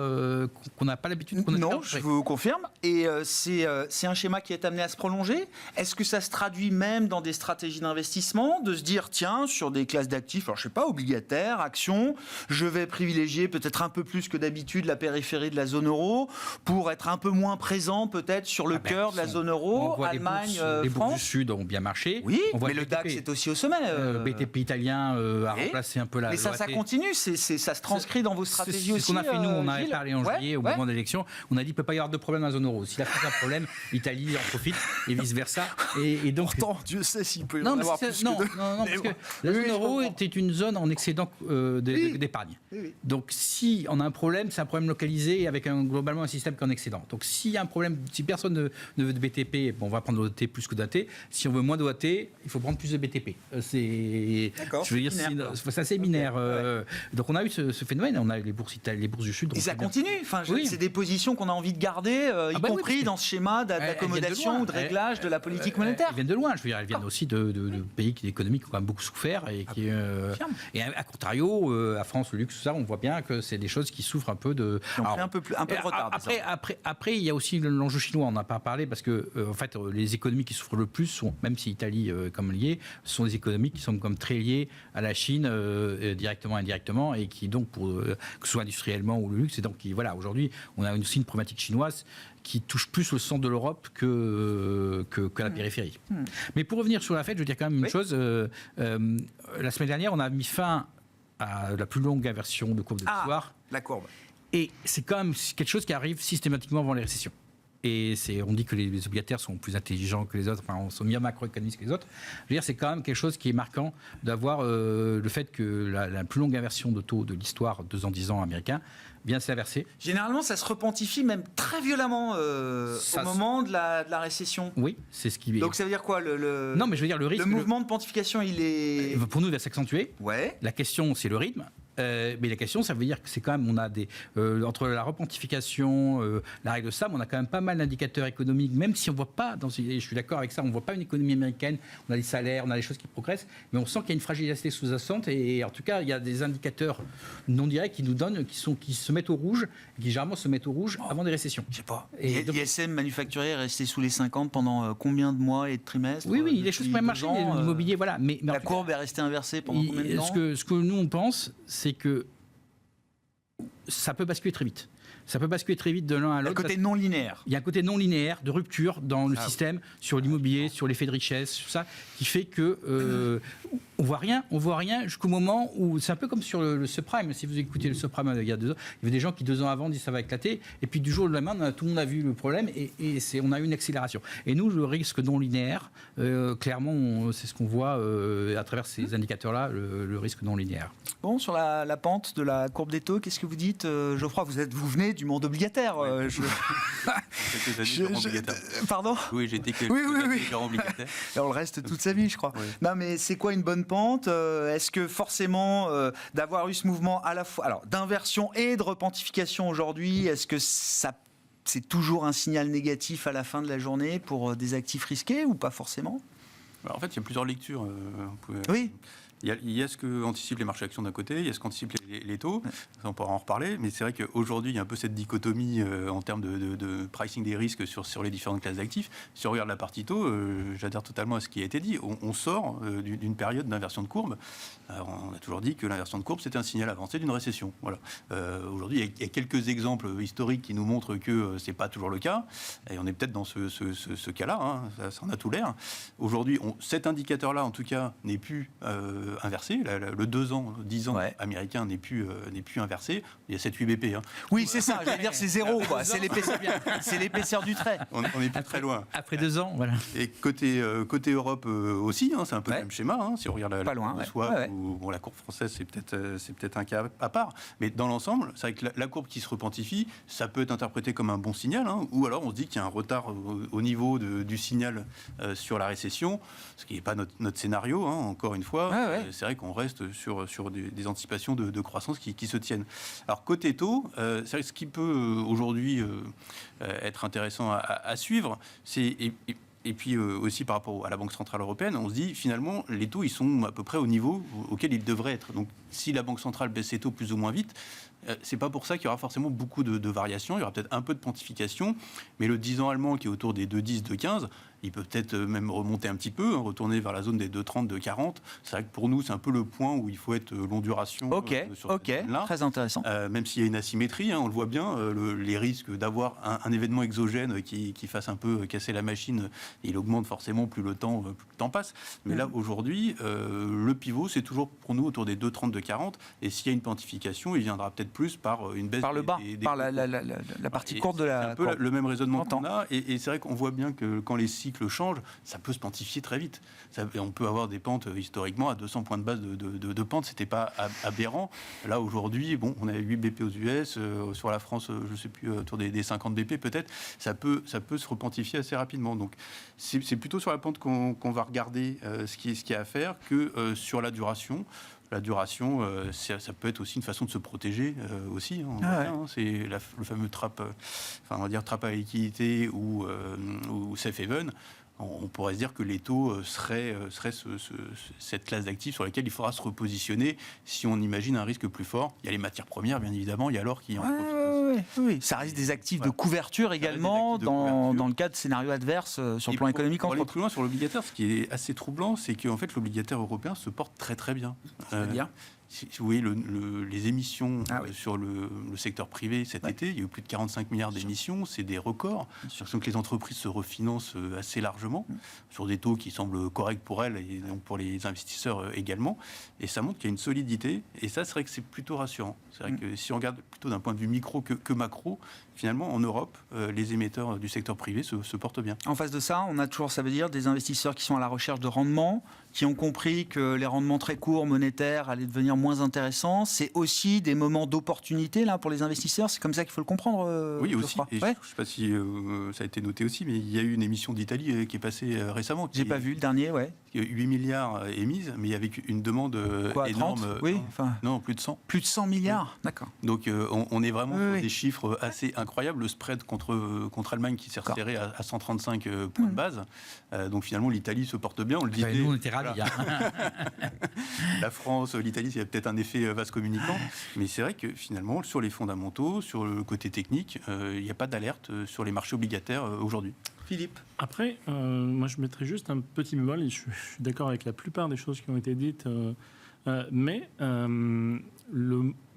l'habitude. Non, je vous confirme. Et c'est un schéma qui est amené à se prolonger. Est-ce que ça se traduit même dans des stratégies d'investissement, de se dire, tiens, sur des classes d'actifs, alors je sais pas, obligataires, actions, je vais privilégier peut-être un peu plus que d'habitude la périphérie de la zone euro pour être un peu moins présent peut-être sur le cœur de la zone euro, Allemagne, les bourses France. du Sud ont bien marché. Oui, mais le DAX est aussi au sommet. BTP italien à remplacer un peu la Mais ça l'OAT. continue, ça se transcrit dans vos stratégies aussi. C'est ce qu'on a fait, nous, on a Gilles parlé en juillet, au moment de l'élection, on a dit qu'il ne peut pas y avoir de problème dans la zone euro. Si la France a un problème, l'Italie en profite, et vice-versa. Et donc, Pourtant, Dieu sait s'il peut y en non, avoir mais plus non, que deux. non, parce que la zone euro était une zone en excédent d'épargne. Oui. Donc, si on a un problème, c'est un problème localisé avec globalement un système qui est en excédent. Donc, s'il y a un problème, si personne ne veut de BTP, bon, on va prendre l'OAT plus que d'OAT. Si on veut moins d'OAT, il faut prendre plus de BTP. D'accord, Je veux dire, binaire, c'est assez binaire. Donc, on a eu ce phénomène. On a les bourses du Sud. Et ça continue. Enfin, Oui. c'est des positions qu'on a envie de garder, y bah oui, compris parce que- dans ce schéma Elles viennent de d'accommodation loin. ou de réglage de la politique monétaire. Elles viennent de loin. Je veux dire, elles viennent aussi de pays économiques qui ont quand même beaucoup souffert et qui. confirme. Et à contrario, à France, le luxe, tout ça, on voit bien que c'est des choses qui souffrent un peu de. Qui ont pris Alors, un peu de retard. Après, il y a aussi l'enjeu chinois. On n'a pas parlé parce que, en fait, les économies qui souffrent le plus sont, même si l'Italie est comme liée, sont des économies qui sont comme très liées à la Chine, directement et indirectement, et qui donc, que ce soit industriellement ou le luxe, et donc, voilà, aujourd'hui, on a aussi une problématique chinoise qui touche plus le centre de l'Europe que la périphérie. Mais pour revenir sur la Fed, je veux dire quand même une chose. La semaine dernière, on a mis fin à la plus longue inversion de courbe de l'histoire. La courbe. Et c'est quand même quelque chose qui arrive systématiquement avant les récessions. Et on dit que les obligataires sont plus intelligents que les autres, enfin, sont mieux macroéconomistes que les autres. Je veux dire, c'est quand même quelque chose qui est marquant d'avoir le fait que la plus longue inversion de taux de l'histoire, 2 ans, 10 ans américain, vient s'inverser. Généralement, ça se repentifie même très violemment au moment de la récession. Oui, c'est ce qui. Donc ça veut dire quoi Non, mais je veux dire, le risque. Le mouvement de pontification, il est. Pour nous, il va s'accentuer. Ouais. La question, c'est le rythme. Mais la question, ça veut dire que c'est quand même, on a entre la repontification, la règle de Sam, on a quand même pas mal d'indicateurs économiques, même si on ne voit pas, je suis d'accord avec ça, on ne voit pas une économie américaine, on a des salaires, on a des choses qui progressent, mais on sent qu'il y a une fragilité sous-jacente, et en tout cas, il y a des indicateurs non directs qui nous donnent, qui se mettent au rouge, qui généralement se mettent au rouge avant des récessions. Je sais pas. Et donc- l'ISM manufacturier est resté sous les 50 pendant combien de mois et de trimestres Oui, les choses depuis peuvent 2 marcher, ans, l'immobilier, voilà. Mais en La tout cas, courbe est restée inversée pendant combien de temps ce que nous, on pense, c'est que ça peut basculer très vite. Ça peut basculer très vite de l'un à Le l'autre. côté non linéaire. Il y a un côté non linéaire, de rupture dans le système, sur l'immobilier, sur l'effet de richesse, sur ça, qui fait que on voit rien jusqu'au moment où c'est un peu comme sur le subprime. Si vous écoutez le subprime il y a 2 ans, il y avait des gens qui 2 ans avant disent ça va éclater, et puis du jour au lendemain, tout le monde a vu le problème et on a eu une accélération. Et nous, le risque non linéaire, clairement, c'est ce qu'on voit à travers ces indicateurs-là, le risque non linéaire. Bon, sur la pente de la courbe des taux, qu'est-ce que vous dites, Geoffroy? Vous venez du monde obligataire. Quelques années gérant obligataire. Pardon. Oui, j'ai été quelques Oui. années gérant obligataire. Et on le reste toute sa vie, je crois. Oui. Non, mais c'est quoi une bonne pente? Est-ce que forcément, d'avoir eu ce mouvement à la fois d'inversion et de repontification aujourd'hui, est-ce que c'est toujours un signal négatif à la fin de la journée pour des actifs risqués ou pas forcément? En fait, il y a plusieurs lectures. Oui. Il y a ce que anticipent les marchés actions d'un côté, il y a ce qu'anticipent les taux, ça, on pourra en reparler, mais c'est vrai qu'aujourd'hui, il y a un peu cette dichotomie en termes de pricing des risques sur les différentes classes d'actifs. Si on regarde la partie taux, j'adhère totalement à ce qui a été dit, on sort d'une période d'inversion de courbe. On a toujours dit que l'inversion de courbe, c'était un signal avancé d'une récession. Voilà. Aujourd'hui, il y a quelques exemples historiques qui nous montrent que ce n'est pas toujours le cas, et on est peut-être dans ce cas-là, hein, ça en a tout l'air. Aujourd'hui, cet indicateur-là, en tout cas, n'est plus inversé. Le 2 ans, 10 ans américain n'est plus inversé. Il y a 7-8 BP. Hein. Oui, c'est ça. Je veux dire, c'est zéro. Quoi. C'est l'épaisseur du trait. On n'est plus très loin. Après 2 ans, voilà. Et côté Europe aussi, hein, c'est un peu le même schéma. Hein, si on regarde la swap, ou la courbe française, c'est peut-être un cas à part. Mais dans l'ensemble, c'est vrai que la courbe qui se repentifie, ça peut être interprété comme un bon signal. Hein, ou alors on se dit qu'il y a un retard au niveau du signal sur la récession, ce qui n'est pas notre scénario, hein, encore une fois. C'est vrai qu'on reste sur des anticipations de croissance qui se tiennent. Alors, côté taux, c'est vrai que ce qui peut aujourd'hui être intéressant à suivre, c'est... Et puis aussi par rapport à la Banque Centrale Européenne, on se dit finalement les taux ils sont à peu près au niveau auquel ils devraient être. Donc si la Banque Centrale baisse ses taux plus ou moins vite, c'est pas pour ça qu'il y aura forcément beaucoup de variations. Il y aura peut-être un peu de pontification, mais le 10 ans allemand qui est autour des 2,10, 2,15, Il peut peut-être même remonter un petit peu, retourner vers la zone des 2,30, 2,40. C'est vrai que pour nous, c'est un peu le point où il faut être long duration sur cette zone-là. Très intéressant. Même s'il y a une asymétrie, on le voit bien, les risques d'avoir un événement exogène qui fasse un peu casser la machine, il augmente forcément plus le temps passe. Mais là, aujourd'hui, le pivot, c'est toujours pour nous autour des 2,30, 2,40. Et s'il y a une quantification, il viendra peut-être plus par une baisse par le bas, des par la partie courte de la... C'est un peu le même raisonnement qu'on a. Et c'est vrai qu'on voit bien que quand les cycles changent, ça peut se quantifier très vite. On peut avoir des pentes historiquement à 200 points de base de pente. C'était pas aberrant. Là, aujourd'hui, on a 8 BP aux US. Sur la France, je ne sais plus, autour des 50 BP peut-être. Ça peut se repontifier assez rapidement. Donc, c'est plutôt sur la pente qu'on va regarder ce qu'il y a à faire que sur la duration. La duration, ça peut être aussi une façon de se protéger aussi. C'est le fameux trap à liquidité ou safe haven. On pourrait se dire que les taux seraient cette classe d'actifs sur laquelle il faudra se repositionner si on imagine un risque plus fort. Il y a les matières premières, bien évidemment, il y a l'or qui en profite. Oui, ça reste des actifs de couverture également dans le cas de scénarios adverses sur le plan économique. Pour aller plus loin sur l'obligataire, ce qui est assez troublant, c'est qu'en fait l'obligataire européen se porte très très bien. C'est-à-dire si vous voyez les émissions sur le secteur privé cet été, il y a eu plus de 45 milliards d'émissions, c'est des records. J'ai l'impression que les entreprises se refinancent assez largement sur des taux qui semblent corrects pour elles et donc pour les investisseurs également. Et ça montre qu'il y a une solidité. Et ça, c'est vrai que c'est plutôt rassurant. C'est vrai que si on regarde plutôt d'un point de vue micro que macro, finalement, en Europe, les émetteurs du secteur privé se portent bien. En face de ça, on a toujours, ça veut dire, des investisseurs qui sont à la recherche de rendement, qui ont compris que les rendements très courts monétaires allaient devenir moins intéressants. C'est aussi des moments d'opportunité là pour les investisseurs. C'est comme ça qu'il faut le comprendre. Oui, aussi. Et je ne sais pas si ça a été noté aussi, mais il y a eu une émission d'Italie qui est passée récemment. J'ai pas vu le dernier, ouais. 8 milliards émises, mais avec une demande énorme. 30 oui, non, plus de 100. Plus de 100 milliards, d'accord. Donc on est vraiment sur des chiffres assez incroyables. Le spread contre Allemagne qui s'est resserré à 135 points de base. Donc finalement, l'Italie se porte bien. On le disait. Nous, on était ravis. La France, l'Italie, il y a peut-être un effet vase communicant. Mais c'est vrai que finalement, sur les fondamentaux, sur le côté technique, il n'y a pas d'alerte sur les marchés obligataires aujourd'hui. Philippe. Après, moi je mettrais juste un petit bémol, et je suis d'accord avec la plupart des choses qui ont été dites, mais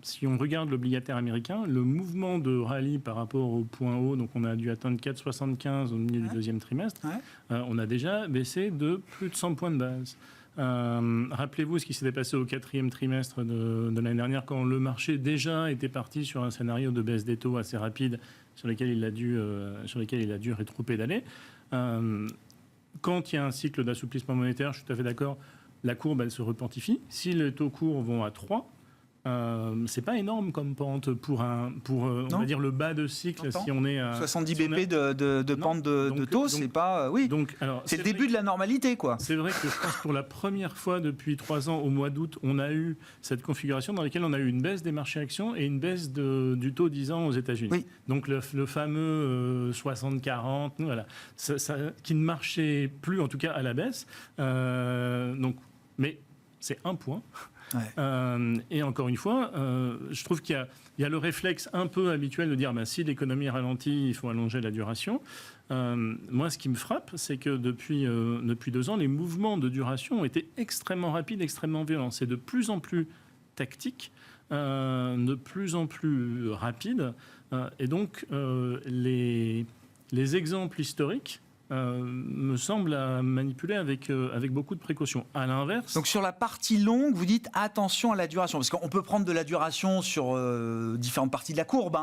si on regarde l'obligataire américain, le mouvement de rallye par rapport au point haut, donc on a dû atteindre 4,75 au milieu du deuxième trimestre, on a déjà baissé de plus de 100 points de base. Rappelez-vous ce qui s'était passé au quatrième trimestre de l'année dernière, quand le marché déjà était parti sur un scénario de baisse des taux assez rapide sur lequel il a dû rétropédaler. Quand il y a un cycle d'assouplissement monétaire, je suis tout à fait d'accord, la courbe elle se repentifie. Si les taux courts vont à 3, c'est pas énorme comme pente pour on va dire le bas de cycle. Si on est à 70 BP de pente de taux, c'est pas Donc alors c'est le début de la normalité, quoi. C'est vrai que je pense que pour la première fois depuis 3 ans au mois d'août, on a eu cette configuration dans laquelle on a eu une baisse des marchés actions et une baisse du taux 10 ans aux États-Unis. Oui. Donc le fameux 60-40, voilà, ça, qui ne marchait plus en tout cas à la baisse. Mais c'est un point. Et encore une fois, je trouve qu'il y a le réflexe un peu habituel de dire si l'économie ralentit, il faut allonger la duration. Moi, ce qui me frappe, c'est que depuis 2 ans, les mouvements de duration ont été extrêmement rapides, extrêmement violents. C'est de plus en plus tactique, de plus en plus rapide. Et donc, les exemples historiques me semble à manipuler avec beaucoup de précautions. À l'inverse... Donc sur la partie longue, vous dites attention à la duration, parce qu'on peut prendre de la duration sur différentes parties de la courbe.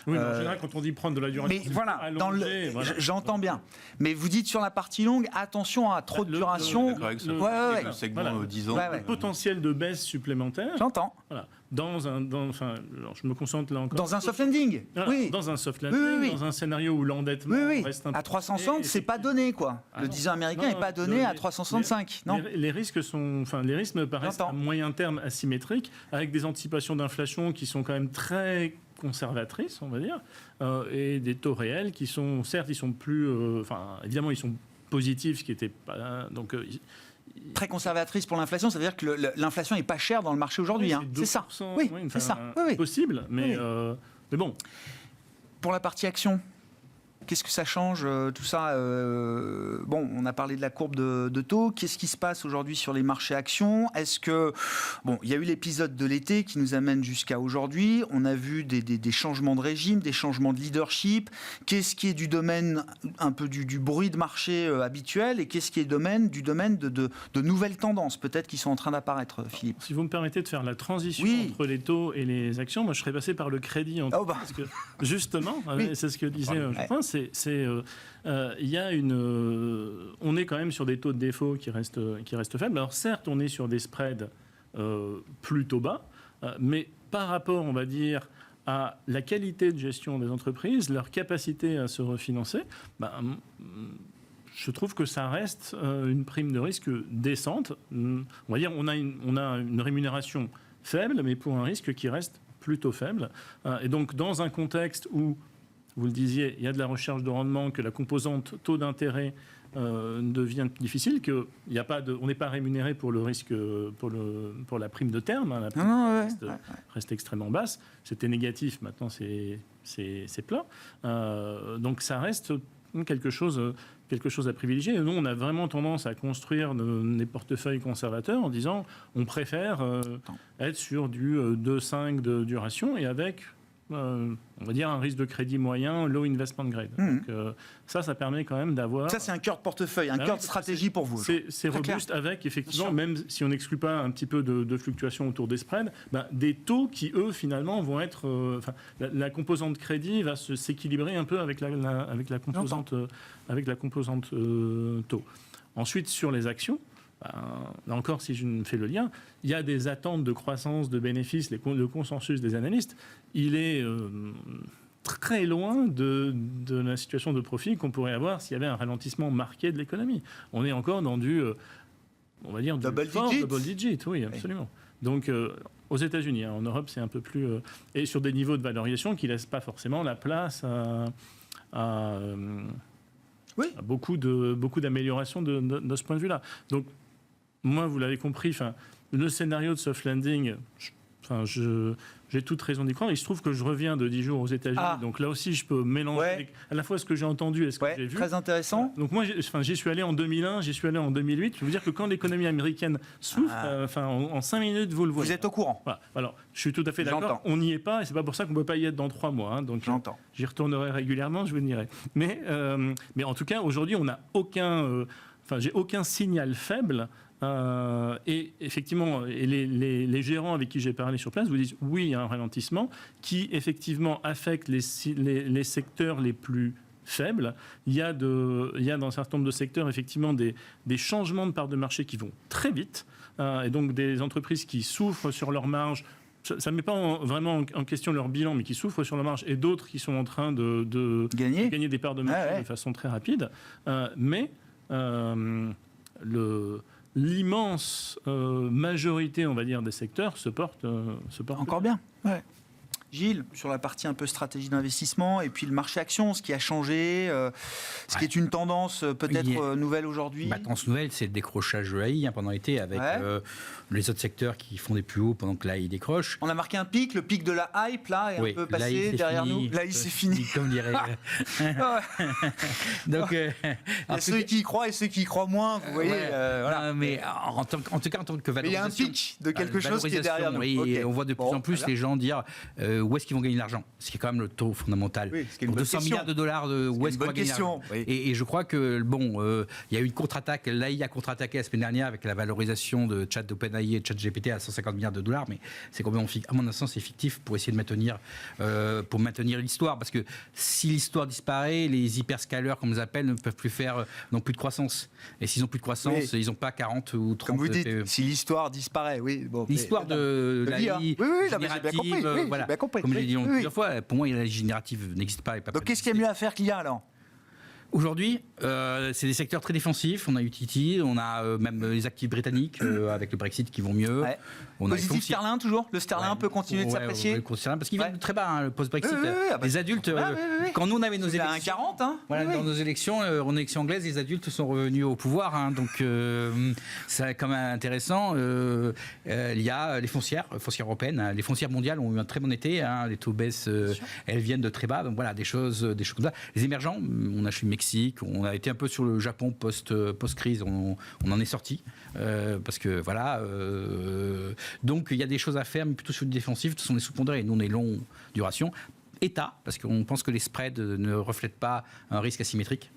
Oui, en général, quand on dit prendre de la duration... Mais voilà, j'entends bien. Mais vous dites sur la partie longue, attention à trop de duration. Le segment 10 ans. Le potentiel de baisse supplémentaire... J'entends. Voilà. Je me concentre là encore. Dans un soft landing, oui. Dans un soft landing, dans un scénario où l'endettement reste un peu... À 360, c'est pas donné, quoi. Le 10 ans américain n'est pas donné à 365. Non. Les risques me paraissent à moyen terme asymétriques, avec des anticipations d'inflation qui sont quand même très conservatrices, on va dire, et des taux réels qui sont, certes, ils sont plus... évidemment, ils sont positifs, ce qui n'était pas... Très conservatrice pour l'inflation, ça veut dire que l'inflation n'est pas chère dans le marché aujourd'hui. C'est ça. Oui, c'est ça. Possible, mais bon. Pour la partie action, Qu'est-ce que ça change tout ça Bon, on a parlé de la courbe de taux. Qu'est-ce qui se passe aujourd'hui sur les marchés actions? Est-ce que bon, il y a eu l'épisode de l'été qui nous amène jusqu'à aujourd'hui. On a vu des changements de régime, des changements de leadership. Qu'est-ce qui est du domaine un peu du bruit de marché habituel et qu'est-ce qui est du domaine de nouvelles tendances peut-être qui sont en train d'apparaître, Philippe? Si vous me permettez de faire la transition entre les taux et les actions, moi je serais passé par le crédit. Parce que justement, c'est ce que disait Geoffroy. Il y a on est quand même sur des taux de défaut qui restent faibles. Alors certes, on est sur des spreads plutôt bas, mais par rapport, on va dire, à la qualité de gestion des entreprises, leur capacité à se refinancer, je trouve que ça reste une prime de risque décente. On va dire, on a une rémunération faible, mais pour un risque qui reste plutôt faible. Et donc, dans un contexte où vous le disiez, il y a de la recherche de rendement, que la composante taux d'intérêt devient difficile, on n'est pas rémunéré pour le risque, pour la prime de terme. La prime reste extrêmement basse. C'était négatif, maintenant c'est plat. Donc ça reste quelque chose à privilégier. Et nous, on a vraiment tendance à construire des portefeuilles conservateurs en disant on préfère être sur du 2,5 de duration et avec on va dire un risque de crédit moyen, low investment grade. Donc ça permet quand même d'avoir... Ça, c'est un cœur de portefeuille, un cœur de stratégie pour vous. C'est robuste clair. Avec, effectivement, même si on n'exclut pas un petit peu de fluctuations autour des spreads, des taux qui, eux, finalement, vont être... la composante crédit va s'équilibrer un peu avec la composante taux. Ensuite, sur les actions, là encore, si je me fais le lien, il y a des attentes de croissance, de bénéfices, le consensus des analystes, il est très loin de la situation de profit qu'on pourrait avoir s'il y avait un ralentissement marqué de l'économie. On est encore dans on va dire, double digit, oui, absolument. Donc, aux États-Unis, en Europe, c'est un peu plus... et sur des niveaux de valorisation qui ne laissent pas forcément la place à beaucoup d'améliorations de ce point de vue-là. Donc, moi, vous l'avez compris, le scénario de soft landing, j'ai toute raison d'y croire. Il se trouve que je reviens de 10 jours aux États-Unis, donc là aussi, je peux mélanger à la fois ce que j'ai entendu et ce que j'ai vu. Très intéressant. Donc moi, j'y suis allé en 2001, j'y suis allé en 2008. Je veux dire que quand l'économie américaine souffre, en 5 minutes, vous le voyez. Vous êtes au courant. Voilà. Alors, je suis tout à fait d'accord. On n'y est pas, et c'est pas pour ça qu'on ne peut pas y être dans 3 mois. Donc, j'y retournerai régulièrement, je vous le dirai. Mais en tout cas, aujourd'hui, on n'a j'ai aucun signal faible. Et effectivement, les gérants avec qui j'ai parlé sur place vous disent oui, il y a un ralentissement qui effectivement affecte les secteurs les plus faibles. Il y a dans un certain nombre de secteurs effectivement des changements de part de marché qui vont très vite et donc des entreprises qui souffrent sur leur marge. Ça ne met pas vraiment en question leur bilan, mais qui souffrent sur la marge, et d'autres qui sont en train de gagner des parts de marché de façon très rapide. Mais l'immense majorité, on va dire, des secteurs se porte encore bien. Ouais. Gilles, sur la partie un peu stratégie d'investissement et puis le marché action, ce qui a changé, ce qui est une tendance peut-être nouvelle aujourd'hui. La tendance nouvelle, c'est le décrochage de l'AI pendant l'été avec les autres secteurs qui font des plus hauts pendant que l'AI décroche. On a marqué un pic, le pic de la hype là est un peu passé derrière nous. L'AI c'est fini. Comme dirait. Donc, il y a ceux qui y croient et ceux qui y croient moins, vous voyez. Voilà. Mais en tout cas, en tant que valorisation. Il y a un pic de quelque chose qui est derrière nous. Et on voit de plus en plus les gens dire où est-ce qu'ils vont gagner de l'argent, ce qui est quand même le taux fondamental. Pour 200 milliards de dollars, où est-ce qu'on va gagner de l'argent ? Et je crois que, il y a eu une contre-attaque, l'AI a contre-attaqué la semaine dernière avec la valorisation de chat d'OpenAI et de ChatGPT à 150 milliards de dollars, mais c'est complètement à mon sens, c'est fictif pour essayer de maintenir l'histoire, parce que si l'histoire disparaît, les hyperscalers, comme on les appelle, n'ont plus de croissance. Et s'ils n'ont plus de croissance, ils n'ont pas 40 ou 30... Comme vous dites, si l'histoire disparaît, l'histoire de l'AI générative, voilà. Comme je l'ai dit plusieurs fois, pour moi, la générative n'existe pas. Donc qu'est-ce qu'il y a mieux à faire qu'il y a alors ? Aujourd'hui, c'est des secteurs très défensifs. On a UTT, on a même les actifs britanniques avec le Brexit qui vont mieux. Ouais. On a Positif sterling toujours. Le sterling peut continuer de s'apprécier. Parce qu'il vient de très bas, le post-Brexit. Oui, les adultes, quand nous on avait nos il a élections, 1,40. Hein. voilà, dans nos élections, en élection anglaise, les adultes sont revenus au pouvoir. Donc c'est quand même intéressant. Il y a les foncières européennes, les foncières mondiales ont eu un très bon été. Les taux baissent, elles viennent de très bas. Donc voilà, des choses comme ça. Les émergents, on a chez le Mexique, on a été un peu sur le Japon post-crise, on en est sorti parce que voilà. Donc il y a des choses à faire, mais plutôt sur le défensif. Ce sont des sous-pondérés. Nous on est long duration. État, parce qu'on pense que les spreads ne reflètent pas un risque asymétrique.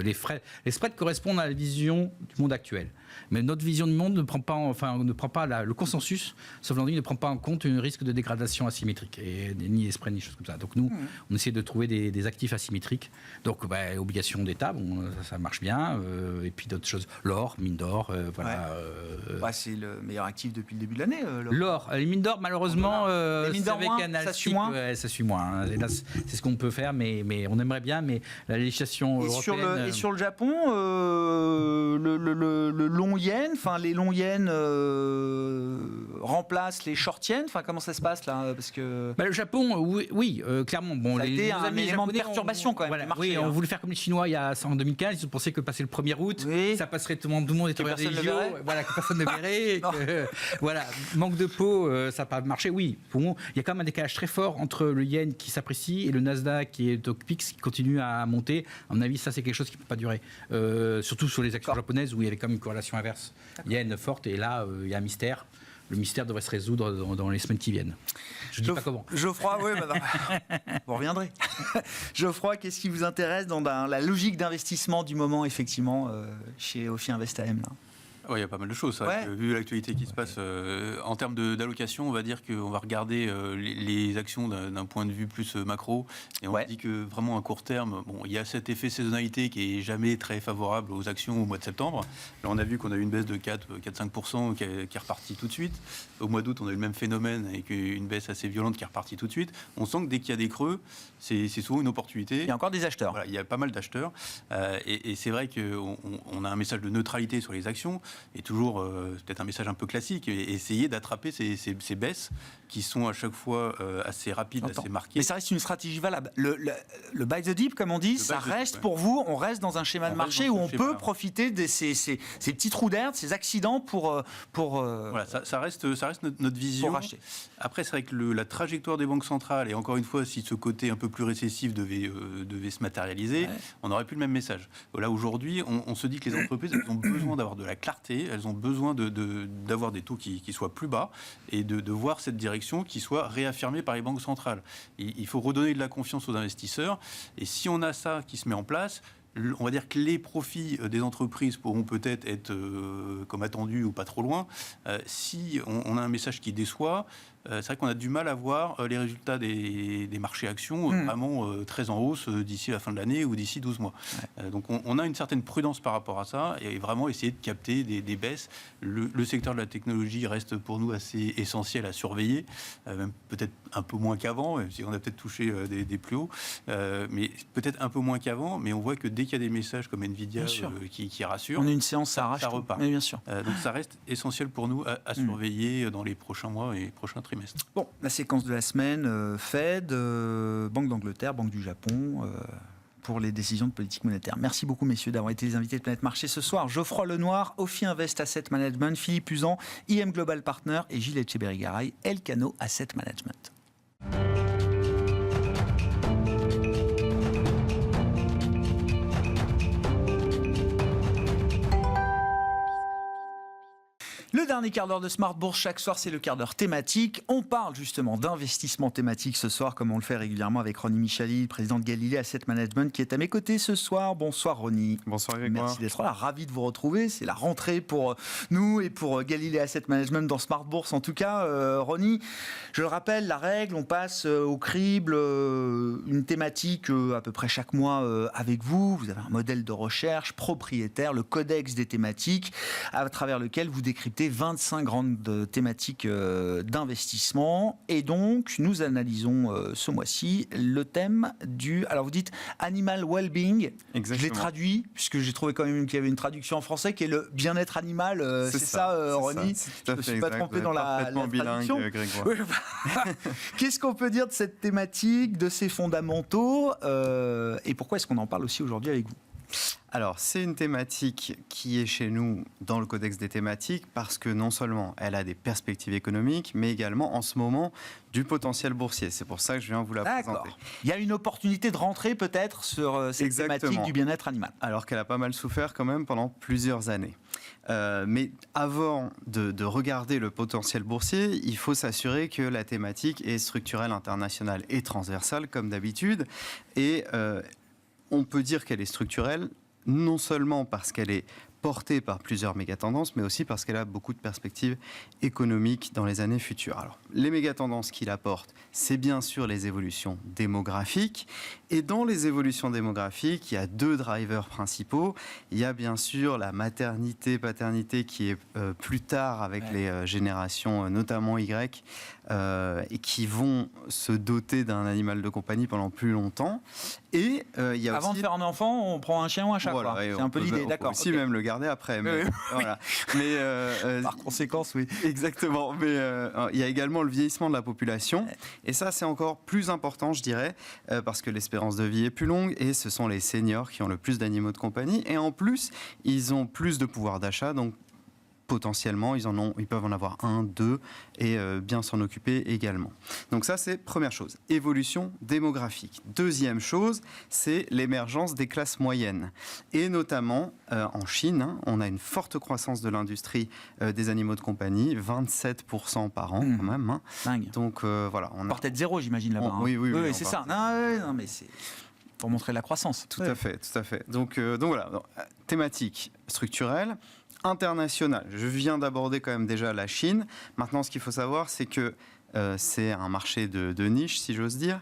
Les spreads correspondent à la vision du monde actuel. Mais notre vision du monde ne prend pas le consensus, sauf ne prend pas en compte un risque de dégradation asymétrique, et ni les spreads, ni choses comme ça. Donc nous, on essaie de trouver des actifs asymétriques. Donc obligations d'État, ça marche bien. Et puis d'autres choses, l'or, mine d'or, c'est le meilleur actif depuis le début de l'année. L'or, les mines d'or, malheureusement, les mines d'or avec moins, un ça suit moins. Ça suit moins. Et là, c'est ce qu'on peut faire, mais on aimerait bien, mais la législation européenne... Et sur le Japon, le long yen, les longs yens remplacent les short yens. Comment ça se passe là? Parce que le Japon, oui, clairement. Bon, ça a été un élément de perturbation quand même. Voilà, marché, on voulait faire comme les Chinois en 2015. Ils ont pensé que passer le 1er août, ça passerait, tout le monde était ouvert des JO, que personne ne verrait. Manque de peau, ça n'a pas marché. Oui, il y a quand même un décalage très fort entre le yen qui s'apprécie et le Nasdaq qui est Topix qui continue à monter. À mon avis, ça c'est quelque chose qui ne peut pas durer. Surtout sur les actions japonaises où il y avait quand même une corrélation inverse. Yen forte, et là il y a un mystère. Le mystère devrait se résoudre dans les semaines qui viennent. Je ne dis pas comment. Geoffroy, vous reviendrez. Geoffroy, qu'est-ce qui vous intéresse dans la logique d'investissement du moment, effectivement, chez Ophi Invest AM là? Il y a pas mal de choses. Vu l'actualité qui se passe, en termes d'allocation, on va dire qu'on va regarder les actions d'un point de vue plus macro. Et on dit que vraiment à court terme, il y a cet effet saisonnalité qui est jamais très favorable aux actions au mois de septembre. Là, on a vu qu'on a eu une baisse de 4-5% qui est repartie tout de suite. Au mois d'août, on a eu le même phénomène avec une baisse assez violente qui est repartie tout de suite. On sent que dès qu'il y a des creux, c'est souvent une opportunité. Il y a encore des acheteurs. Il y a pas mal d'acheteurs. Et c'est vrai qu'on a un message de neutralité sur les actions. Et toujours, peut-être un message un peu classique, et essayer d'attraper ces baisses qui sont à chaque fois assez rapides, assez marquées. Mais ça reste une stratégie valable. Le buy the dip, comme on dit, ça reste pour vous, on reste dans un schéma de marché où on peut profiter de ces petits trous d'air, de ces accidents pour voilà, ça reste notre vision. Pour racheter. Après, c'est vrai que la trajectoire des banques centrales, et encore une fois, si ce côté un peu plus récessif devait se matérialiser, on n'aurait plus le même message. Là, aujourd'hui, on se dit que les entreprises, elles ont besoin d'avoir de la clarté, elles ont besoin d'avoir des taux qui soient plus bas, et de voir cette direction qui soit réaffirmée par les banques centrales. Il faut redonner de la confiance aux investisseurs, et si on a ça qui se met en place, on va dire que les profits des entreprises pourront peut-être être comme attendu ou pas trop loin. Si on a un message qui déçoit, c'est vrai qu'on a du mal à voir les résultats des marchés actions vraiment très en hausse d'ici la fin de l'année ou d'ici 12 mois. Donc on a une certaine prudence par rapport à ça et vraiment essayer de capter des baisses. Le secteur de la technologie reste pour nous assez essentiel à surveiller, même peut-être un peu moins qu'avant, même si on a peut-être touché des plus hauts, mais peut-être un peu moins qu'avant, mais on voit que dès qu'il y a des messages comme Nvidia qui rassurent, on a une séance, ça repart. Mais bien sûr. Donc ça reste essentiel pour nous à surveiller dans les prochains mois et prochains trimestres. Bon, la séquence de la semaine, Fed, Banque d'Angleterre, Banque du Japon, pour les décisions de politique monétaire. Merci beaucoup, messieurs, d'avoir été les invités de Planète Marché ce soir. Geoffroy Lenoir, Ophi Invest Asset Management, Philippe Usan, IM Global Partner et Gilles Etcheberry-Garay, Elcano Asset Management. Le dernier quart d'heure de Smart Bourse, chaque soir, c'est le quart d'heure thématique. On parle justement d'investissement thématique ce soir, comme on le fait régulièrement avec Ronnie Michali, président de Galilée Asset Management, qui est à mes côtés ce soir. Bonsoir Ronnie. Bonsoir Grégoire. Merci d'être là, ravi de vous retrouver. C'est la rentrée pour nous et pour Galilée Asset Management dans Smart Bourse. En tout cas, Ronnie, je le rappelle, la règle, on passe au crible une thématique à peu près chaque mois avec vous. Vous avez un modèle de recherche propriétaire, le codex des thématiques, à travers lequel vous décryptez écouté 25 grandes thématiques d'investissement. Et donc, nous analysons ce mois-ci le thème du... Alors, vous dites Animal Wellbeing. Exactement. Je l'ai traduit, puisque j'ai trouvé quand même qu'il y avait une traduction en français qui est le bien-être animal. C'est ça, Ronny? Je ne me suis pas trompé dans la traduction. Grégoire. Oui, qu'est-ce qu'on peut dire de cette thématique, de ses fondamentaux et pourquoi est-ce qu'on en parle aussi aujourd'hui avec vous? Alors, c'est une thématique qui est chez nous dans le codex des thématiques parce que non seulement elle a des perspectives économiques, mais également en ce moment du potentiel boursier. C'est pour ça que je viens vous la présenter. Il y a une opportunité de rentrer peut-être sur cette thématique du bien-être animal. Alors qu'elle a pas mal souffert quand même pendant plusieurs années. Mais avant de regarder le potentiel boursier, il faut s'assurer que la thématique est structurelle, internationale et transversale comme d'habitude. Et on peut dire qu'elle est structurelle, non seulement parce qu'elle est portée par plusieurs mégatendances, mais aussi parce qu'elle a beaucoup de perspectives économiques dans les années futures. Alors, les mégatendances qui la portent, c'est bien sûr les évolutions démographiques. Et dans les évolutions démographiques, il y a deux drivers principaux. Il y a bien sûr la maternité-paternité qui est plus tard avec les générations, notamment Y, et qui vont se doter d'un animal de compagnie pendant plus longtemps. Et il y a Avant aussi... de faire un enfant, on prend un chien ou un chat. Voilà, c'est un peu l'idée, d'accord. On peut aussi même le garder après. Mais, voilà. Mais, par conséquence, oui. Exactement. Mais il y a également le vieillissement de la population. Et ça, c'est encore plus important, je dirais, parce que l'espérance de vie est plus longue et ce sont les seniors qui ont le plus d'animaux de compagnie. Et en plus, ils ont plus de pouvoir d'achat. Donc, potentiellement, ils peuvent en avoir un, deux, et bien s'en occuper également. Donc ça, c'est première chose, évolution démographique. Deuxième chose, c'est l'émergence des classes moyennes. Et notamment, en Chine, on a une forte croissance de l'industrie des animaux de compagnie, 27% par an quand même. Dingue. Donc voilà. On Portée de zéro, j'imagine, là-bas. Oui, c'est ça. Non, mais c'est pour montrer la croissance. Tout à fait. Donc voilà, thématique structurelle. International. Je viens d'aborder quand même déjà la Chine. Maintenant, ce qu'il faut savoir, c'est que c'est un marché de niche, si j'ose dire.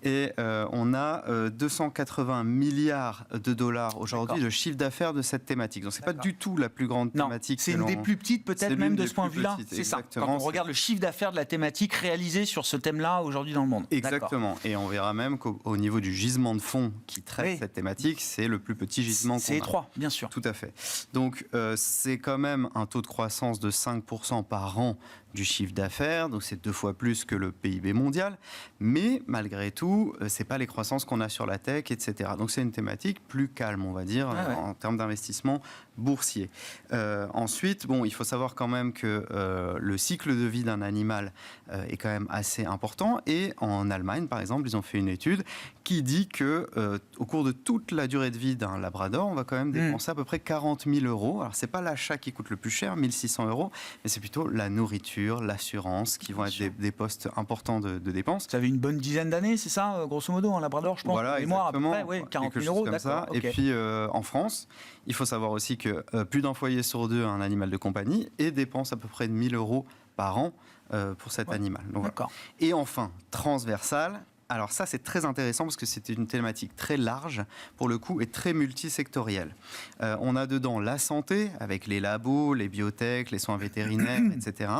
Et on a 280 milliards de dollars aujourd'hui de chiffre d'affaires de cette thématique. Donc, ce n'est pas du tout la plus grande thématique. C'est une des plus petites, peut-être même de ce point de vue-là. C'est ça. Quand on regarde le chiffre d'affaires de la thématique réalisé sur ce thème-là aujourd'hui dans le monde. Exactement. Et on verra même qu'au niveau du gisement de fonds qui traite cette thématique, c'est le plus petit gisement qu'on a. C'est étroit, bien sûr. Tout à fait. Donc, c'est quand même un taux de croissance de 5% par an du chiffre d'affaires, donc c'est 2 fois plus que le PIB mondial, mais malgré tout, c'est pas les croissances qu'on a sur la tech, etc. Donc c'est une thématique plus calme, on va dire, en termes d'investissement boursier. Ensuite, bon, il faut savoir quand même que le cycle de vie d'un animal est quand même assez important, et en Allemagne, par exemple, ils ont fait une étude qui dit que au cours de toute la durée de vie d'un labrador, on va quand même dépenser à peu près 40 000 €. Alors c'est pas l'achat qui coûte le plus cher, 1 600 €, mais c'est plutôt la nourriture, l'assurance, qui vont être des postes importants de dépenses. Ça avait une bonne dizaine d'années, c'est ça, grosso modo, en labrador, je pense. Voilà, exactement. À peu près, 40 000 €, comme ça. Okay. Et puis en France, il faut savoir aussi que plus d'un foyer sur deux a un animal de compagnie et dépense à peu près 1 000 € par an pour cet animal. Donc, voilà. Et enfin, transversal. Alors ça, c'est très intéressant parce que c'était une thématique très large, pour le coup, et très multisectorielle. On a dedans la santé, avec les labos, les biotech, les soins vétérinaires, etc.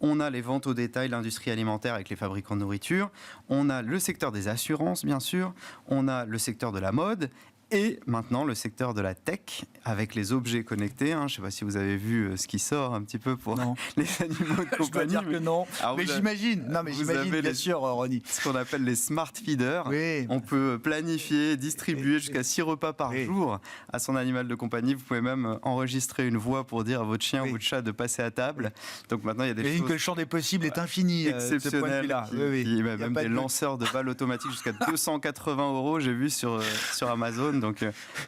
On a les ventes au détail, l'industrie alimentaire avec les fabricants de nourriture. On a le secteur des assurances, bien sûr. On a le secteur de la mode. Et maintenant, le secteur de la tech, avec les objets connectés. Je ne sais pas si vous avez vu ce qui sort un petit peu pour les animaux de compagnie. Je dois dire que non. Alors, mais j'imagine. Non, mais j'imagine, bien sûr, Ronny. Ce qu'on appelle les smart feeders. Oui. On peut planifier, distribuer jusqu'à 6 repas par jour à son animal de compagnie. Vous pouvez même enregistrer une voix pour dire à votre chien ou votre chat de passer à table. Donc maintenant, il y a des choses... que le champ des possibles est infini. Exceptionnel. Même des lanceurs de balles automatiques jusqu'à 280 €, j'ai vu sur Amazon. Donc,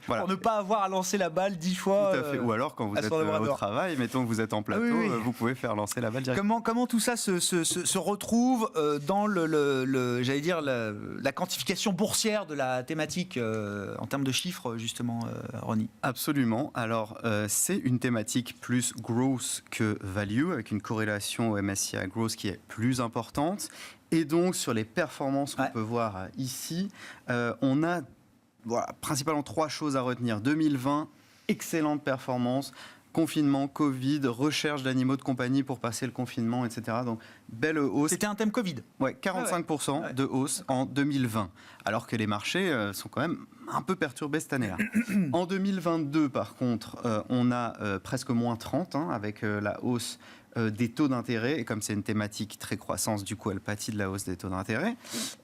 voilà. Pour ne pas avoir à lancer la balle 10 fois. Tout à fait. Ou alors, quand vous êtes au travail, mettons que vous êtes en plateau, vous pouvez faire lancer la balle directement. Comment tout ça se retrouve dans j'allais dire, la quantification boursière de la thématique en termes de chiffres, justement, Ronny? Absolument. Alors, c'est une thématique plus growth que value, avec une corrélation au MSCI Growth qui est plus importante. Et donc, sur les performances qu'on peut voir ici, on a principalement 3 choses à retenir. 2020, excellente performance, confinement, Covid, recherche d'animaux de compagnie pour passer le confinement, etc. Donc, belle hausse. C'était un thème Covid. Ouais, 45% de hausse en 2020, alors que les marchés sont quand même un peu perturbés cette année-là. En 2022, par contre, on a presque moins 30, avec la hausse des taux d'intérêt, et comme c'est une thématique très croissance, du coup elle pâtit de la hausse des taux d'intérêt.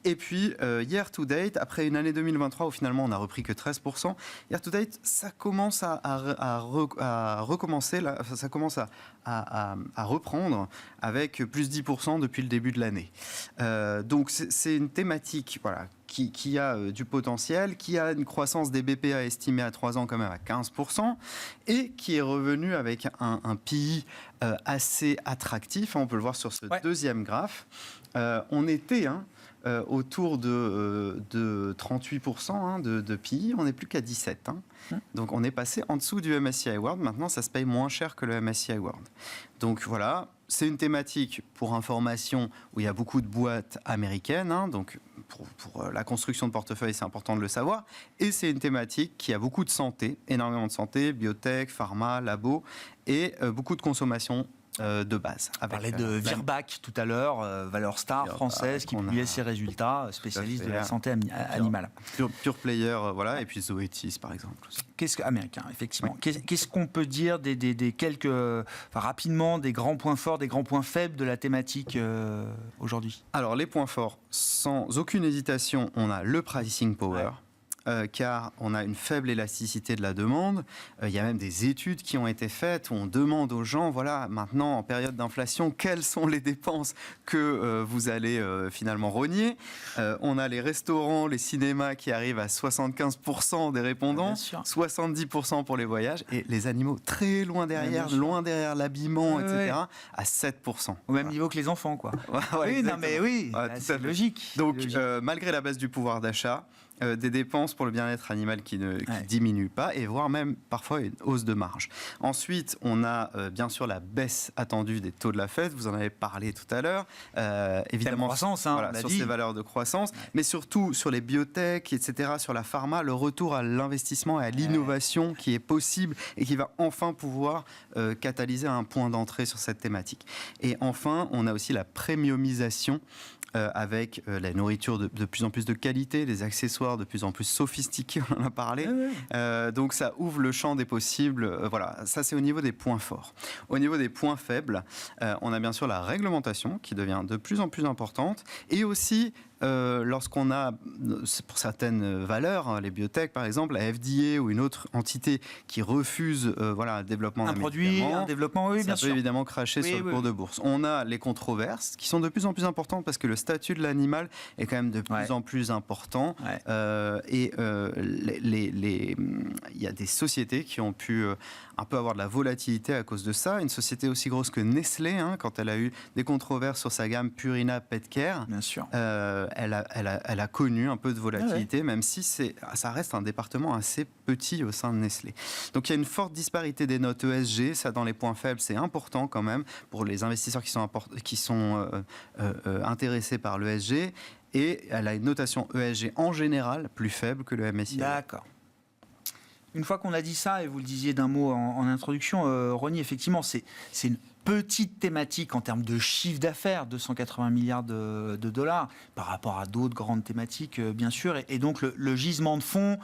Et puis year to date, après une année 2023 où finalement on n'a repris que 13%, year to date ça commence à recommencer, ça commence à reprendre avec plus 10% depuis le début de l'année. Donc c'est une thématique qui a du potentiel, qui a une croissance des BPA estimée à 3 ans quand même à 15%, et qui est revenu avec un PI assez attractif. On peut le voir sur ce deuxième graphe. On était autour de 38% de PI, on n'est plus qu'à 17. Donc on est passé en dessous du MSCI World. Maintenant, ça se paye moins cher que le MSCI World. Donc voilà, c'est une thématique, pour information, où il y a beaucoup de boîtes américaines. Donc pour la construction de portefeuille, c'est important de le savoir. Et c'est une thématique qui a beaucoup de santé, énormément de santé, biotech, pharma, labo, et beaucoup de consommation de base. On parlait de Virbac tout à l'heure, valeur star française qui publiait ses résultats, spécialiste de la santé animale. Pure player, et puis Zoetis par exemple. Américain, effectivement. Qu'est-ce qu'on peut dire des quelques, rapidement, des grands points forts, des grands points faibles de la thématique aujourd'hui? Alors les points forts, sans aucune hésitation, on a le pricing power. Car on a une faible élasticité de la demande. Il y a même des études qui ont été faites où on demande aux gens, maintenant en période d'inflation, quelles sont les dépenses que vous allez finalement rogner. On a les restaurants, les cinémas qui arrivent à 75% des répondants, 70% pour les voyages, et les animaux très loin derrière l'habillement, etc., à 7%. Au même niveau que les enfants, quoi. C'est logique. Donc, malgré la baisse du pouvoir d'achat, des dépenses pour le bien-être animal qui ne diminuent pas, et voire même parfois une hausse de marge. Ensuite, on a bien sûr la baisse attendue des taux de la Fed, vous en avez parlé tout à l'heure, évidemment croissance, sur ces valeurs de croissance, mais surtout sur les biotech, etc., sur la pharma, le retour à l'investissement et à l'innovation qui est possible et qui va enfin pouvoir catalyser un point d'entrée sur cette thématique. Et enfin, on a aussi la premiumisation, avec la nourriture de plus en plus de qualité, les accessoires de plus en plus sophistiqués, on en a parlé. Donc ça ouvre le champ des possibles. Ça c'est au niveau des points forts. Au niveau des points faibles, on a bien sûr la réglementation qui devient de plus en plus importante, et aussi lorsqu'on a, pour certaines valeurs, les biotech par exemple, la FDA ou une autre entité qui refuse le développement d'un produit, un développement, bien sûr. Ça peut évidemment cracher sur le cours de bourse. On a les controverses qui sont de plus en plus importantes parce que le statut de l'animal est quand même de plus en plus important. Il y a des sociétés qui ont pu un peu avoir de la volatilité à cause de ça. Une société aussi grosse que Nestlé, quand elle a eu des controverses sur sa gamme Purina Pet Care, bien sûr. Elle a connu un peu de volatilité, même si ça reste un département assez petit au sein de Nestlé. Donc il y a une forte disparité des notes ESG, ça dans les points faibles, c'est important quand même pour les investisseurs qui sont intéressés par l'ESG, et elle a une notation ESG en général plus faible que le MSCI. D'accord. Une fois qu'on a dit ça, et vous le disiez d'un mot en introduction, Ronnie, effectivement, c'est une petite thématique en termes de chiffre d'affaires, 280 milliards de dollars, par rapport à d'autres grandes thématiques, bien sûr. Et donc, le gisement de fonds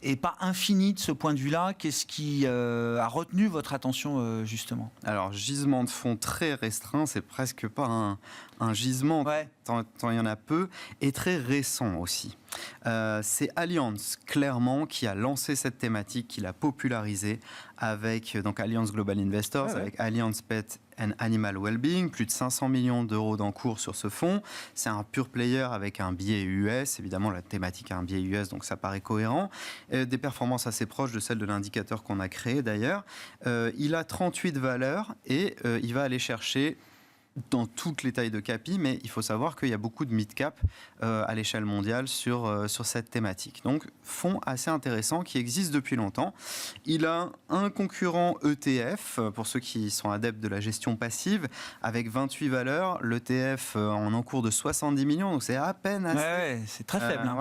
n'est pas infini de ce point de vue-là. Qu'est-ce qui a retenu votre attention, justement? Alors, gisement de fonds très restreint, c'est presque pas un gisement, tant il y en a peu, et très récent aussi. C'est Allianz, clairement, qui a lancé cette thématique, qui l'a popularisée avec donc Allianz Global Investors, avec Allianz Pet and Animal Wellbeing, plus de 500 millions d'euros d'encours sur ce fonds. C'est un pure player avec un biais US, évidemment la thématique a un biais US, donc ça paraît cohérent. Des performances assez proches de celles de l'indicateur qu'on a créé d'ailleurs. Il a 38 valeurs et il va aller chercher dans toutes les tailles de capi, mais il faut savoir qu'il y a beaucoup de mid-cap à l'échelle mondiale sur cette thématique. Donc, fonds assez intéressant qui existe depuis longtemps. Il a un concurrent ETF, pour ceux qui sont adeptes de la gestion passive, avec 28 valeurs, l'ETF en encours de 70 millions, donc c'est à peine assez. Ouais, c'est très faible. Hein.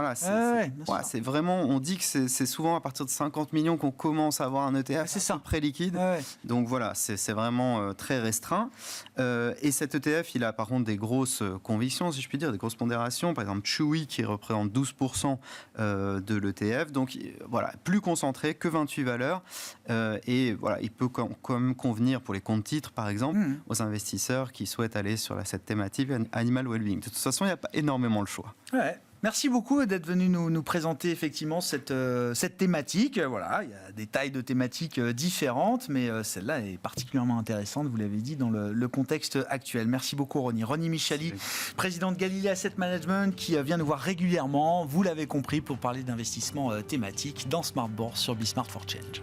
Voilà, c'est vraiment, on dit que c'est souvent à partir de 50 millions qu'on commence à avoir un ETF, c'est ça. Très liquide. Donc voilà, c'est vraiment très restreint. Et cet ETF, il a par contre des grosses convictions, si je puis dire, des grosses pondérations. Par exemple, Chewy qui représente 12% de l'ETF. Donc voilà, plus concentré que 28 valeurs. Et voilà, il peut quand même convenir pour les comptes titres, par exemple, aux investisseurs qui souhaitent aller sur cette thématique animal well-being. De toute façon, il n'y a pas énormément le choix. Ouais. Merci beaucoup d'être venu nous présenter effectivement cette thématique. Voilà, il y a des tailles de thématiques différentes, mais celle-là est particulièrement intéressante, vous l'avez dit, dans le contexte actuel. Merci beaucoup Ronnie. Ronnie Michali, président de Galilée Asset Management, qui vient nous voir régulièrement, vous l'avez compris, pour parler d'investissement thématique dans Smart Bourse sur Be Smart for Change.